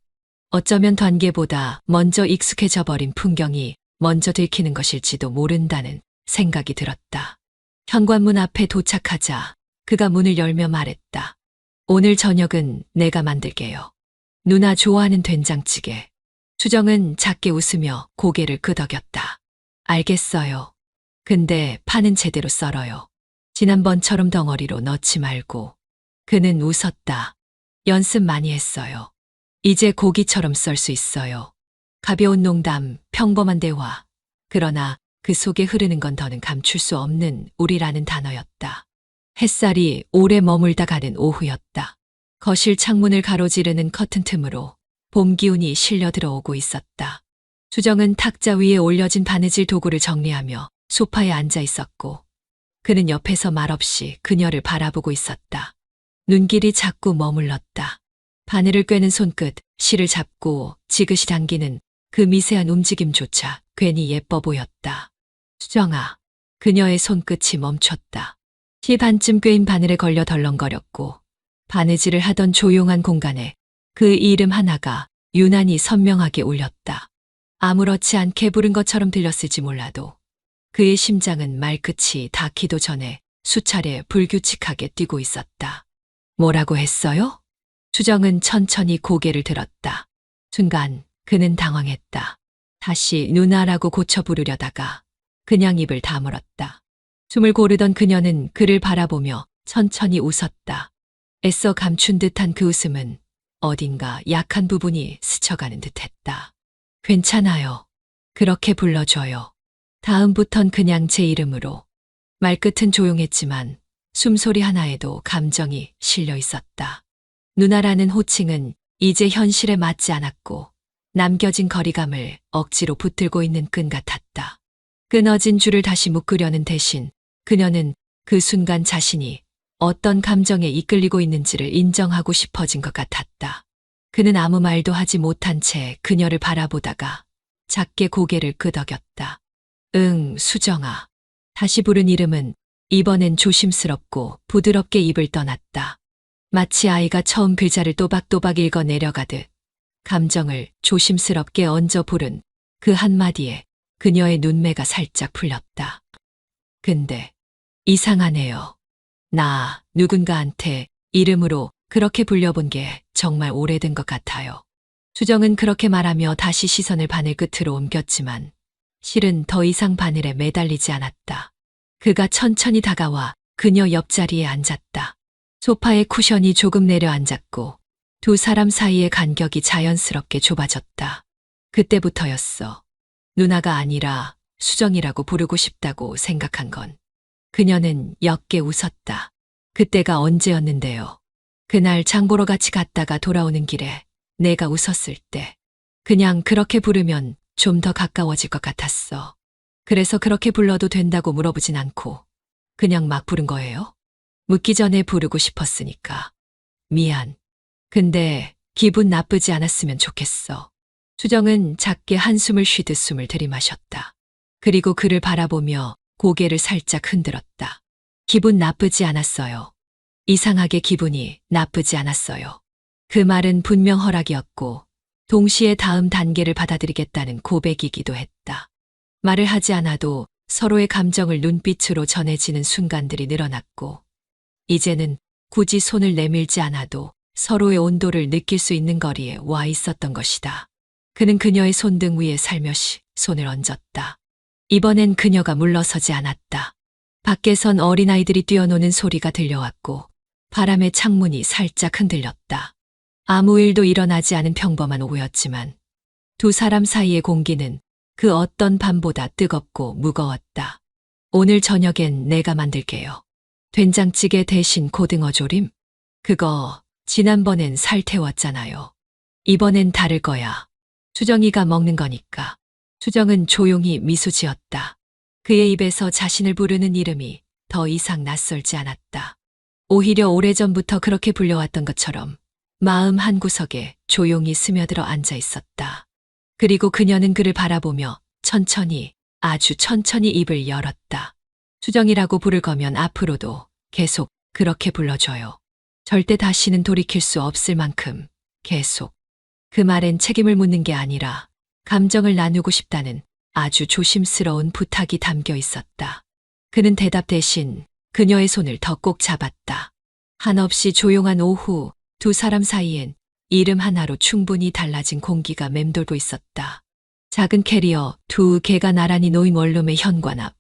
어쩌면 단계보다 먼저 익숙해져 버린 풍경이 먼저 들키는 것일지도 모른다는 생각이 들었다. 현관문 앞에 도착하자 그가 문을 열며 말했다. 오늘 저녁은 내가 만들게요. 누나 좋아하는 된장찌개. 수정은 작게 웃으며 고개를 끄덕였다. 알겠어요. 근데 파는 제대로 썰어요. 지난번처럼 덩어리로 넣지 말고. 그는 웃었다. 연습 많이 했어요. 이제 고기처럼 썰 수 있어요. 가벼운 농담, 평범한 대화. 그러나 그 속에 흐르는 건 더는 감출 수 없는 우리라는 단어였다. 햇살이 오래 머물다 가는 오후였다. 거실 창문을 가로지르는 커튼 틈으로 봄 기운이 실려 들어오고 있었다. 수정은 탁자 위에 올려진 바느질 도구를 정리하며 소파에 앉아 있었고 그는 옆에서 말없이 그녀를 바라보고 있었다. 눈길이 자꾸 머물렀다. 바늘을 꿰는 손끝, 실을 잡고 지그시 당기는 그 미세한 움직임조차 괜히 예뻐 보였다. 수정아, 그녀의 손끝이 멈췄다. 시 반쯤 꿰인 바늘에 걸려 덜렁거렸고 바느질을 하던 조용한 공간에 그 이름 하나가 유난히 선명하게 울렸다. 아무렇지 않게 부른 것처럼 들렸을지 몰라도 그의 심장은 말끝이 닿기도 전에 수차례 불규칙하게 뛰고 있었다. 뭐라고 했어요? 수정은 천천히 고개를 들었다. 순간 그는 당황했다. 다시 누나라고 고쳐 부르려다가 그냥 입을 다물었다. 숨을 고르던 그녀는 그를 바라보며 천천히 웃었다. 애써 감춘 듯한 그 웃음은 어딘가 약한 부분이 스쳐가는 듯했다. 괜찮아요. 그렇게 불러줘요. 다음부턴 그냥 제 이름으로. 말끝은 조용했지만 숨소리 하나에도 감정이 실려 있었다. 누나라는 호칭은 이제 현실에 맞지 않았고 남겨진 거리감을 억지로 붙들고 있는 끈 같았다. 끊어진 줄을 다시 묶으려는 대신 그녀는 그 순간 자신이 어떤 감정에 이끌리고 있는지를 인정하고 싶어진 것 같았다. 그는 아무 말도 하지 못한 채 그녀를 바라보다가 작게 고개를 끄덕였다. 응, 수정아. 다시 부른 이름은 이번엔 조심스럽고 부드럽게 입을 떠났다. 마치 아이가 처음 글자를 또박또박 읽어 내려가듯 감정을 조심스럽게 얹어 부른 그 한마디에 그녀의 눈매가 살짝 풀렸다. 근데 이상하네요. 나 누군가한테 이름으로 그렇게 불려본 게 정말 오래된 것 같아요. 수정은 그렇게 말하며 다시 시선을 바늘 끝으로 옮겼지만 실은 더 이상 바늘에 매달리지 않았다. 그가 천천히 다가와 그녀 옆자리에 앉았다. 소파의 쿠션이 조금 내려앉았고 두 사람 사이의 간격이 자연스럽게 좁아졌다. 그때부터였어. 누나가 아니라 수정이라고 부르고 싶다고 생각한 건. 그녀는 옅게 웃었다. 그때가 언제였는데요. 그날 장보러 같이 갔다가 돌아오는 길에 내가 웃었을 때 그냥 그렇게 부르면 좀 더 가까워질 것 같았어. 그래서 그렇게 불러도 된다고 물어보진 않고 그냥 막 부른 거예요. 묻기 전에 부르고 싶었으니까. 미안. 근데 기분 나쁘지 않았으면 좋겠어. 수정은 작게 한숨을 쉬듯 숨을 들이마셨다. 그리고 그를 바라보며 고개를 살짝 흔들었다. 기분 나쁘지 않았어요. 이상하게 기분이 나쁘지 않았어요. 그 말은 분명 허락이었고 동시에 다음 단계를 받아들이겠다는 고백이기도 했다. 말을 하지 않아도 서로의 감정을 눈빛으로 전해지는 순간들이 늘어났고 이제는 굳이 손을 내밀지 않아도 서로의 온도를 느낄 수 있는 거리에 와 있었던 것이다. 그는 그녀의 손등 위에 살며시 손을 얹었다. 이번엔 그녀가 물러서지 않았다. 밖에선 어린아이들이 뛰어노는 소리가 들려왔고 바람에 창문이 살짝 흔들렸다. 아무 일도 일어나지 않은 평범한 오후였지만 두 사람 사이의 공기는 그 어떤 밤보다 뜨겁고 무거웠다. 오늘 저녁엔 내가 만들게요. 된장찌개 대신 고등어 조림? 그거 지난번엔 살 태웠잖아요. 이번엔 다를 거야. 수정이가 먹는 거니까. 수정은 조용히 미소 지었다. 그의 입에서 자신을 부르는 이름이 더 이상 낯설지 않았다. 오히려 오래전부터 그렇게 불려왔던 것처럼 마음 한구석에 조용히 스며들어 앉아 있었다. 그리고 그녀는 그를 바라보며 천천히, 아주 천천히 입을 열었다. 수정이라고 부를 거면 앞으로도 계속 그렇게 불러줘요. 절대 다시는 돌이킬 수 없을 만큼 계속. 그 말엔 책임을 묻는 게 아니라 감정을 나누고 싶다는 아주 조심스러운 부탁이 담겨 있었다. 그는 대답 대신 그녀의 손을 더 꼭 잡았다. 한없이 조용한 오후 두 사람 사이엔 이름 하나로 충분히 달라진 공기가 맴돌고 있었다. 작은 캐리어 두 개가 나란히 놓인 원룸의 현관 앞.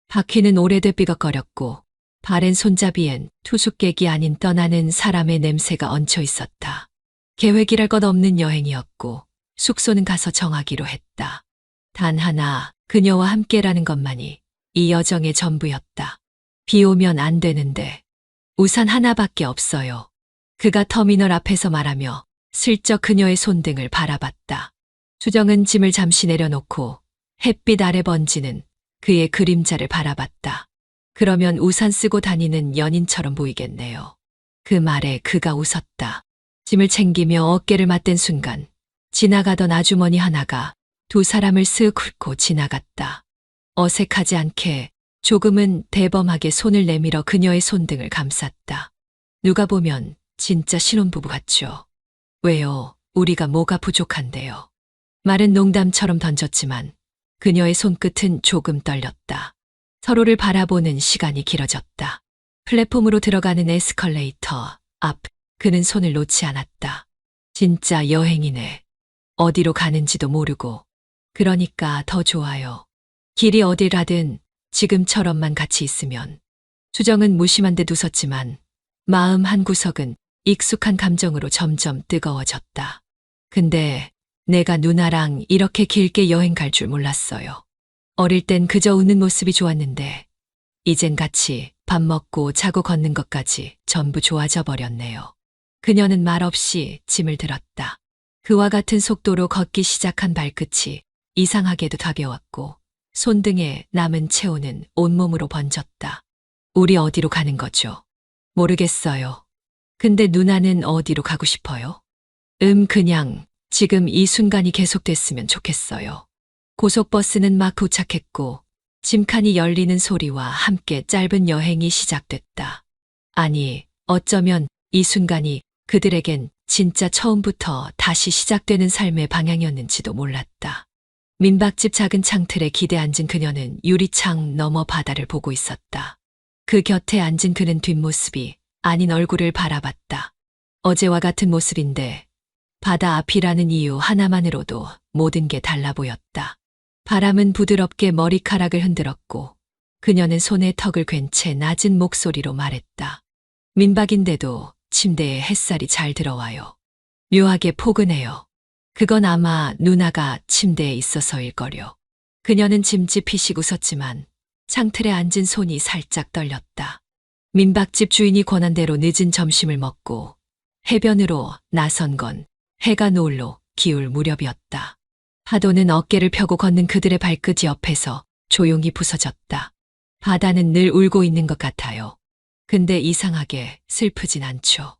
바퀴는 오래돼 삐걱거렸고 바랜 손잡이엔 투숙객이 아닌 떠나는 사람의 냄새가 얹혀 있었다. 계획이랄 것 없는 여행이었고 숙소는 가서 정하기로 했다. 단 하나 그녀와 함께라는 것만이 이 여정의 전부였다. 비 오면 안 되는데 우산 하나밖에 없어요. 그가 터미널 앞에서 말하며 슬쩍 그녀의 손등을 바라봤다. 수정은 짐을 잠시 내려놓고 햇빛 아래 번지는 그의 그림자를 바라봤다. 그러면 우산 쓰고 다니는 연인처럼 보이겠네요. 그 말에 그가 웃었다. 짐을 챙기며 어깨를 맞댄 순간 지나가던 아주머니 하나가 두 사람을 쓱 훑고 지나갔다. 어색하지 않게 조금은 대범하게 손을 내밀어 그녀의 손등을 감쌌다. 누가 보면 진짜 신혼부부 같죠. 왜요? 우리가 뭐가 부족한데요? 말은 농담처럼 던졌지만 그녀의 손끝은 조금 떨렸다. 서로를 바라보는 시간이 길어졌다. 플랫폼으로 들어가는 에스컬레이터 앞 그는 손을 놓지 않았다. 진짜 여행이네. 어디로 가는지도 모르고. 그러니까 더 좋아요. 길이 어디라든 지금처럼만 같이 있으면. 수정은 무심한 듯 웃었지만 마음 한구석은 익숙한 감정으로 점점 뜨거워졌다. 근데 내가 누나랑 이렇게 길게 여행 갈 줄 몰랐어요. 어릴 땐 그저 웃는 모습이 좋았는데 이젠 같이 밥 먹고 자고 걷는 것까지 전부 좋아져 버렸네요. 그녀는 말없이 짐을 들었다. 그와 같은 속도로 걷기 시작한 발끝이 이상하게도 가벼웠고 손등에 남은 체온은 온몸으로 번졌다. 우리 어디로 가는 거죠? 모르겠어요. 근데 누나는 어디로 가고 싶어요? 그냥 지금 이 순간이 계속됐으면 좋겠어요. 고속버스는 막 도착했고 짐칸이 열리는 소리와 함께 짧은 여행이 시작됐다. 아니, 어쩌면 이 순간이 그들에겐 진짜 처음부터 다시 시작되는 삶의 방향이었는지도 몰랐다. 민박집 작은 창틀에 기대 앉은 그녀는 유리창 너머 바다를 보고 있었다. 그 곁에 앉은 그는 뒷모습이 아닌 얼굴을 바라봤다. 어제와 같은 모습인데 바다 앞이라는 이유 하나만으로도 모든 게 달라 보였다. 바람은 부드럽게 머리카락을 흔들었고 그녀는 손에 턱을 괜 채 낮은 목소리로 말했다. 민박인데도 침대에 햇살이 잘 들어와요. 묘하게 포근해요. 그건 아마 누나가 침대에 있어서일 거려. 그녀는 짐짓히씩 웃었지만 창틀에 앉은 손이 살짝 떨렸다. 민박집 주인이 권한 대로 늦은 점심을 먹고 해변으로 나선 건 해가 노을로 기울 무렵이었다. 파도는 어깨를 펴고 걷는 그들의 발끝 옆에서 조용히 부서졌다. 바다는 늘 울고 있는 것 같아요. 근데 이상하게 슬프진 않죠.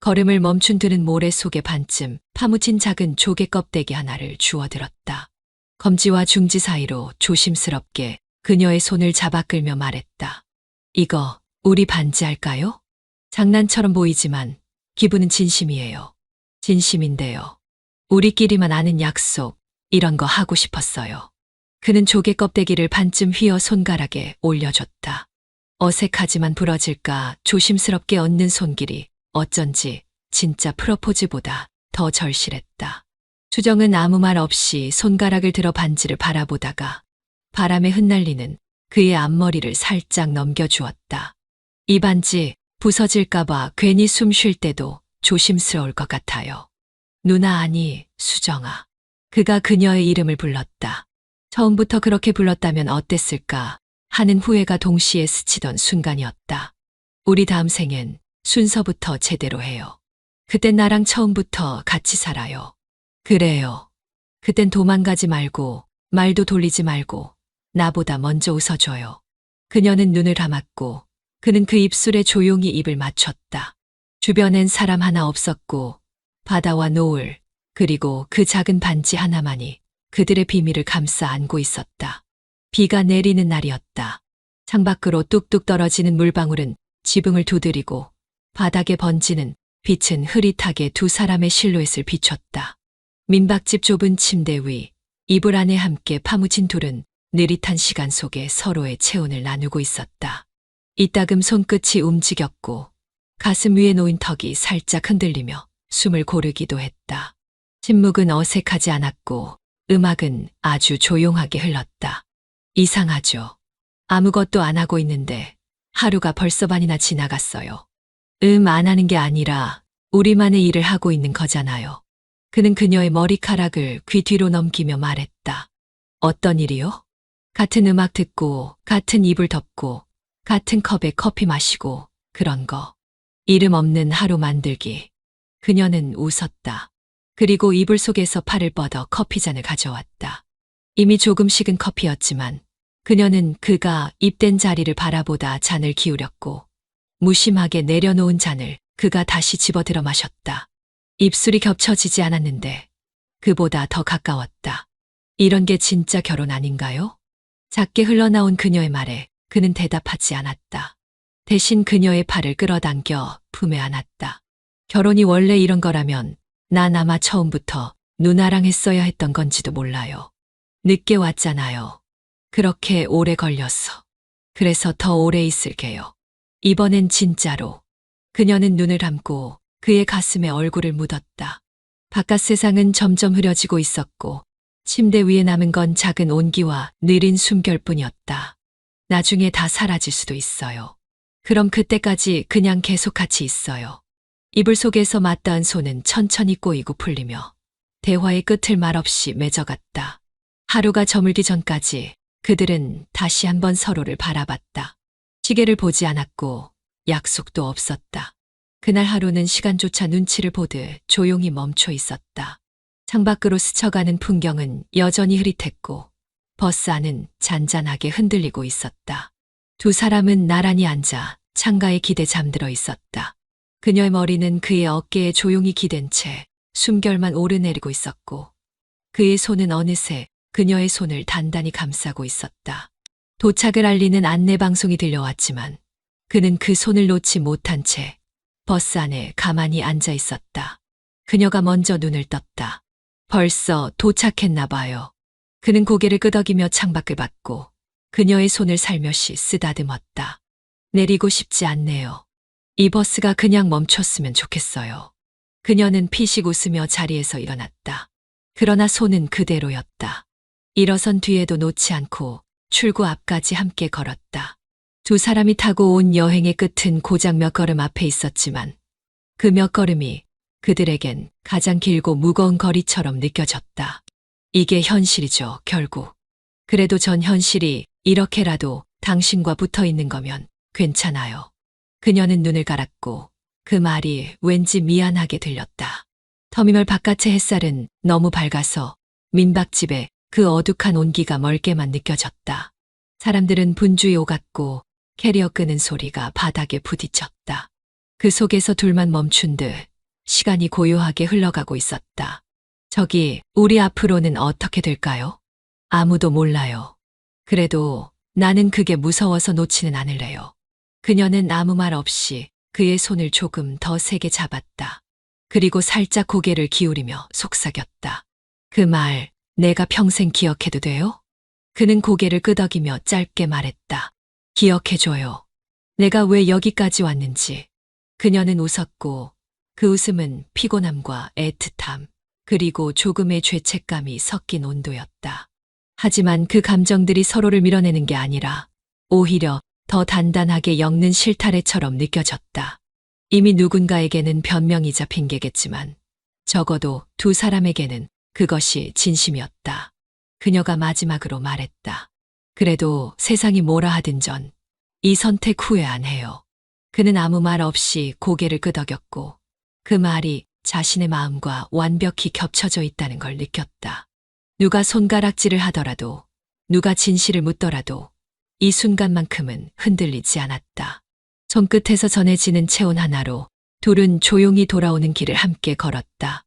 걸음을 멈춘 들은 모래 속에 반쯤 파묻힌 작은 조개 껍데기 하나를 주워들었다. 검지와 중지 사이로 조심스럽게 그녀의 손을 잡아 끌며 말했다. 이거 우리 반지할까요? 장난처럼 보이지만 기분은 진심이에요. 진심인데요. 우리끼리만 아는 약속, 이런 거 하고 싶었어요. 그는 조개 껍데기를 반쯤 휘어 손가락에 올려줬다. 어색하지만 부러질까 조심스럽게 얹는 손길이 어쩐지 진짜 프로포즈보다 더 절실했다. 수정은 아무 말 없이 손가락을 들어 반지를 바라보다가 바람에 흩날리는 그의 앞머리를 살짝 넘겨주었다. 이 반지 부서질까봐 괜히 숨 쉴 때도 조심스러울 것 같아요. 누나 아니, 수정아. 그가 그녀의 이름을 불렀다. 처음부터 그렇게 불렀다면 어땠을까 하는 후회가 동시에 스치던 순간이었다. 우리 다음 생엔 순서부터 제대로 해요. 그땐 나랑 처음부터 같이 살아요. 그래요. 그땐 도망가지 말고 말도 돌리지 말고 나보다 먼저 웃어줘요. 그녀는 눈을 감았고 그는 그 입술에 조용히 입을 맞췄다. 주변엔 사람 하나 없었고 바다와 노을 그리고 그 작은 반지 하나만이 그들의 비밀을 감싸 안고 있었다. 비가 내리는 날이었다. 창밖으로 뚝뚝 떨어지는 물방울은 지붕을 두드리고 바닥에 번지는 빛은 흐릿하게 두 사람의 실루엣을 비췄다. 민박집 좁은 침대 위 이불 안에 함께 파묻힌 둘은 느릿한 시간 속에 서로의 체온을 나누고 있었다. 이따금 손끝이 움직였고 가슴 위에 놓인 턱이 살짝 흔들리며 숨을 고르기도 했다. 침묵은 어색하지 않았고 음악은 아주 조용하게 흘렀다. 이상하죠. 아무것도 안 하고 있는데 하루가 벌써 반이나 지나갔어요. 안 하는 게 아니라 우리만의 일을 하고 있는 거잖아요. 그는 그녀의 머리카락을 귀 뒤로 넘기며 말했다. 어떤 일이요? 같은 음악 듣고 같은 이불 덮고 같은 컵에 커피 마시고 그런 거. 이름 없는 하루 만들기. 그녀는 웃었다. 그리고 이불 속에서 팔을 뻗어 커피잔을 가져왔다. 이미 조금 식은 커피였지만 그녀는 그가 입댄 자리를 바라보다 잔을 기울였고 무심하게 내려놓은 잔을 그가 다시 집어들어 마셨다. 입술이 겹쳐지지 않았는데 그보다 더 가까웠다. 이런 게 진짜 결혼 아닌가요? 작게 흘러나온 그녀의 말에 그는 대답하지 않았다. 대신 그녀의 팔을 끌어당겨 품에 안았다. 결혼이 원래 이런 거라면 난 아마 처음부터 누나랑 했어야 했던 건지도 몰라요. 늦게 왔잖아요. 그렇게 오래 걸렸어. 그래서 더 오래 있을게요. 이번엔 진짜로. 그녀는 눈을 감고 그의 가슴에 얼굴을 묻었다. 바깥 세상은 점점 흐려지고 있었고 침대 위에 남은 건 작은 온기와 느린 숨결뿐이었다. 나중에 다 사라질 수도 있어요. 그럼 그때까지 그냥 계속 같이 있어요. 이불 속에서 맞닿은 손은 천천히 꼬이고 풀리며 대화의 끝을 말없이 맺어갔다. 하루가 저물기 전까지 그들은 다시 한번 서로를 바라봤다. 시계를 보지 않았고 약속도 없었다. 그날 하루는 시간조차 눈치를 보듯 조용히 멈춰 있었다. 창밖으로 스쳐가는 풍경은 여전히 흐릿했고 버스 안은 잔잔하게 흔들리고 있었다. 두 사람은 나란히 앉아 창가에 기대 잠들어 있었다. 그녀의 머리는 그의 어깨에 조용히 기댄 채 숨결만 오르내리고 있었고 그의 손은 어느새 그녀의 손을 단단히 감싸고 있었다. 도착을 알리는 안내방송이 들려왔지만 그는 그 손을 놓지 못한 채 버스 안에 가만히 앉아 있었다. 그녀가 먼저 눈을 떴다. 벌써 도착했나 봐요. 그는 고개를 끄덕이며 창밖을 봤고 그녀의 손을 살며시 쓰다듬었다. 내리고 싶지 않네요. 이 버스가 그냥 멈췄으면 좋겠어요. 그녀는 피식 웃으며 자리에서 일어났다. 그러나 손은 그대로였다. 일어선 뒤에도 놓지 않고 출구 앞까지 함께 걸었다. 두 사람이 타고 온 여행의 끝은 고작 몇 걸음 앞에 있었지만 그 몇 걸음이 그들에겐 가장 길고 무거운 거리처럼 느껴졌다. 이게 현실이죠, 결국. 그래도 전 현실이 이렇게라도 당신과 붙어 있는 거면 괜찮아요. 그녀는 눈을 감았고 그 말이 왠지 미안하게 들렸다. 터미널 바깥의 햇살은 너무 밝아서 민박집에 그 어둑한 온기가 멀게만 느껴졌다. 사람들은 분주히 오갔고 캐리어 끄는 소리가 바닥에 부딪혔다. 그 속에서 둘만 멈춘 듯 시간이 고요하게 흘러가고 있었다. 저기, 우리 앞으로는 어떻게 될까요? 아무도 몰라요. 그래도 나는 그게 무서워서 놓지는 않을래요. 그녀는 아무 말 없이 그의 손을 조금 더 세게 잡았다. 그리고 살짝 고개를 기울이며 속삭였다. 그 말, 내가 평생 기억해도 돼요? 그는 고개를 끄덕이며 짧게 말했다. 기억해줘요. 내가 왜 여기까지 왔는지. 그녀는 웃었고 그 웃음은 피곤함과 애틋함 그리고 조금의 죄책감이 섞인 온도였다. 하지만 그 감정들이 서로를 밀어내는 게 아니라 오히려 더 단단하게 엮는 실타래처럼 느껴졌다. 이미 누군가에게는 변명이자 핑계겠지만 적어도 두 사람에게는 그것이 진심이었다. 그녀가 마지막으로 말했다. 그래도 세상이 뭐라 하든 전 이 선택 후회 안 해요. 그는 아무 말 없이 고개를 끄덕였고 그 말이 자신의 마음과 완벽히 겹쳐져 있다는 걸 느꼈다. 누가 손가락질을 하더라도 누가 진실을 묻더라도 이 순간만큼은 흔들리지 않았다. 손끝에서 전해지는 체온 하나로 둘은 조용히 돌아오는 길을 함께 걸었다.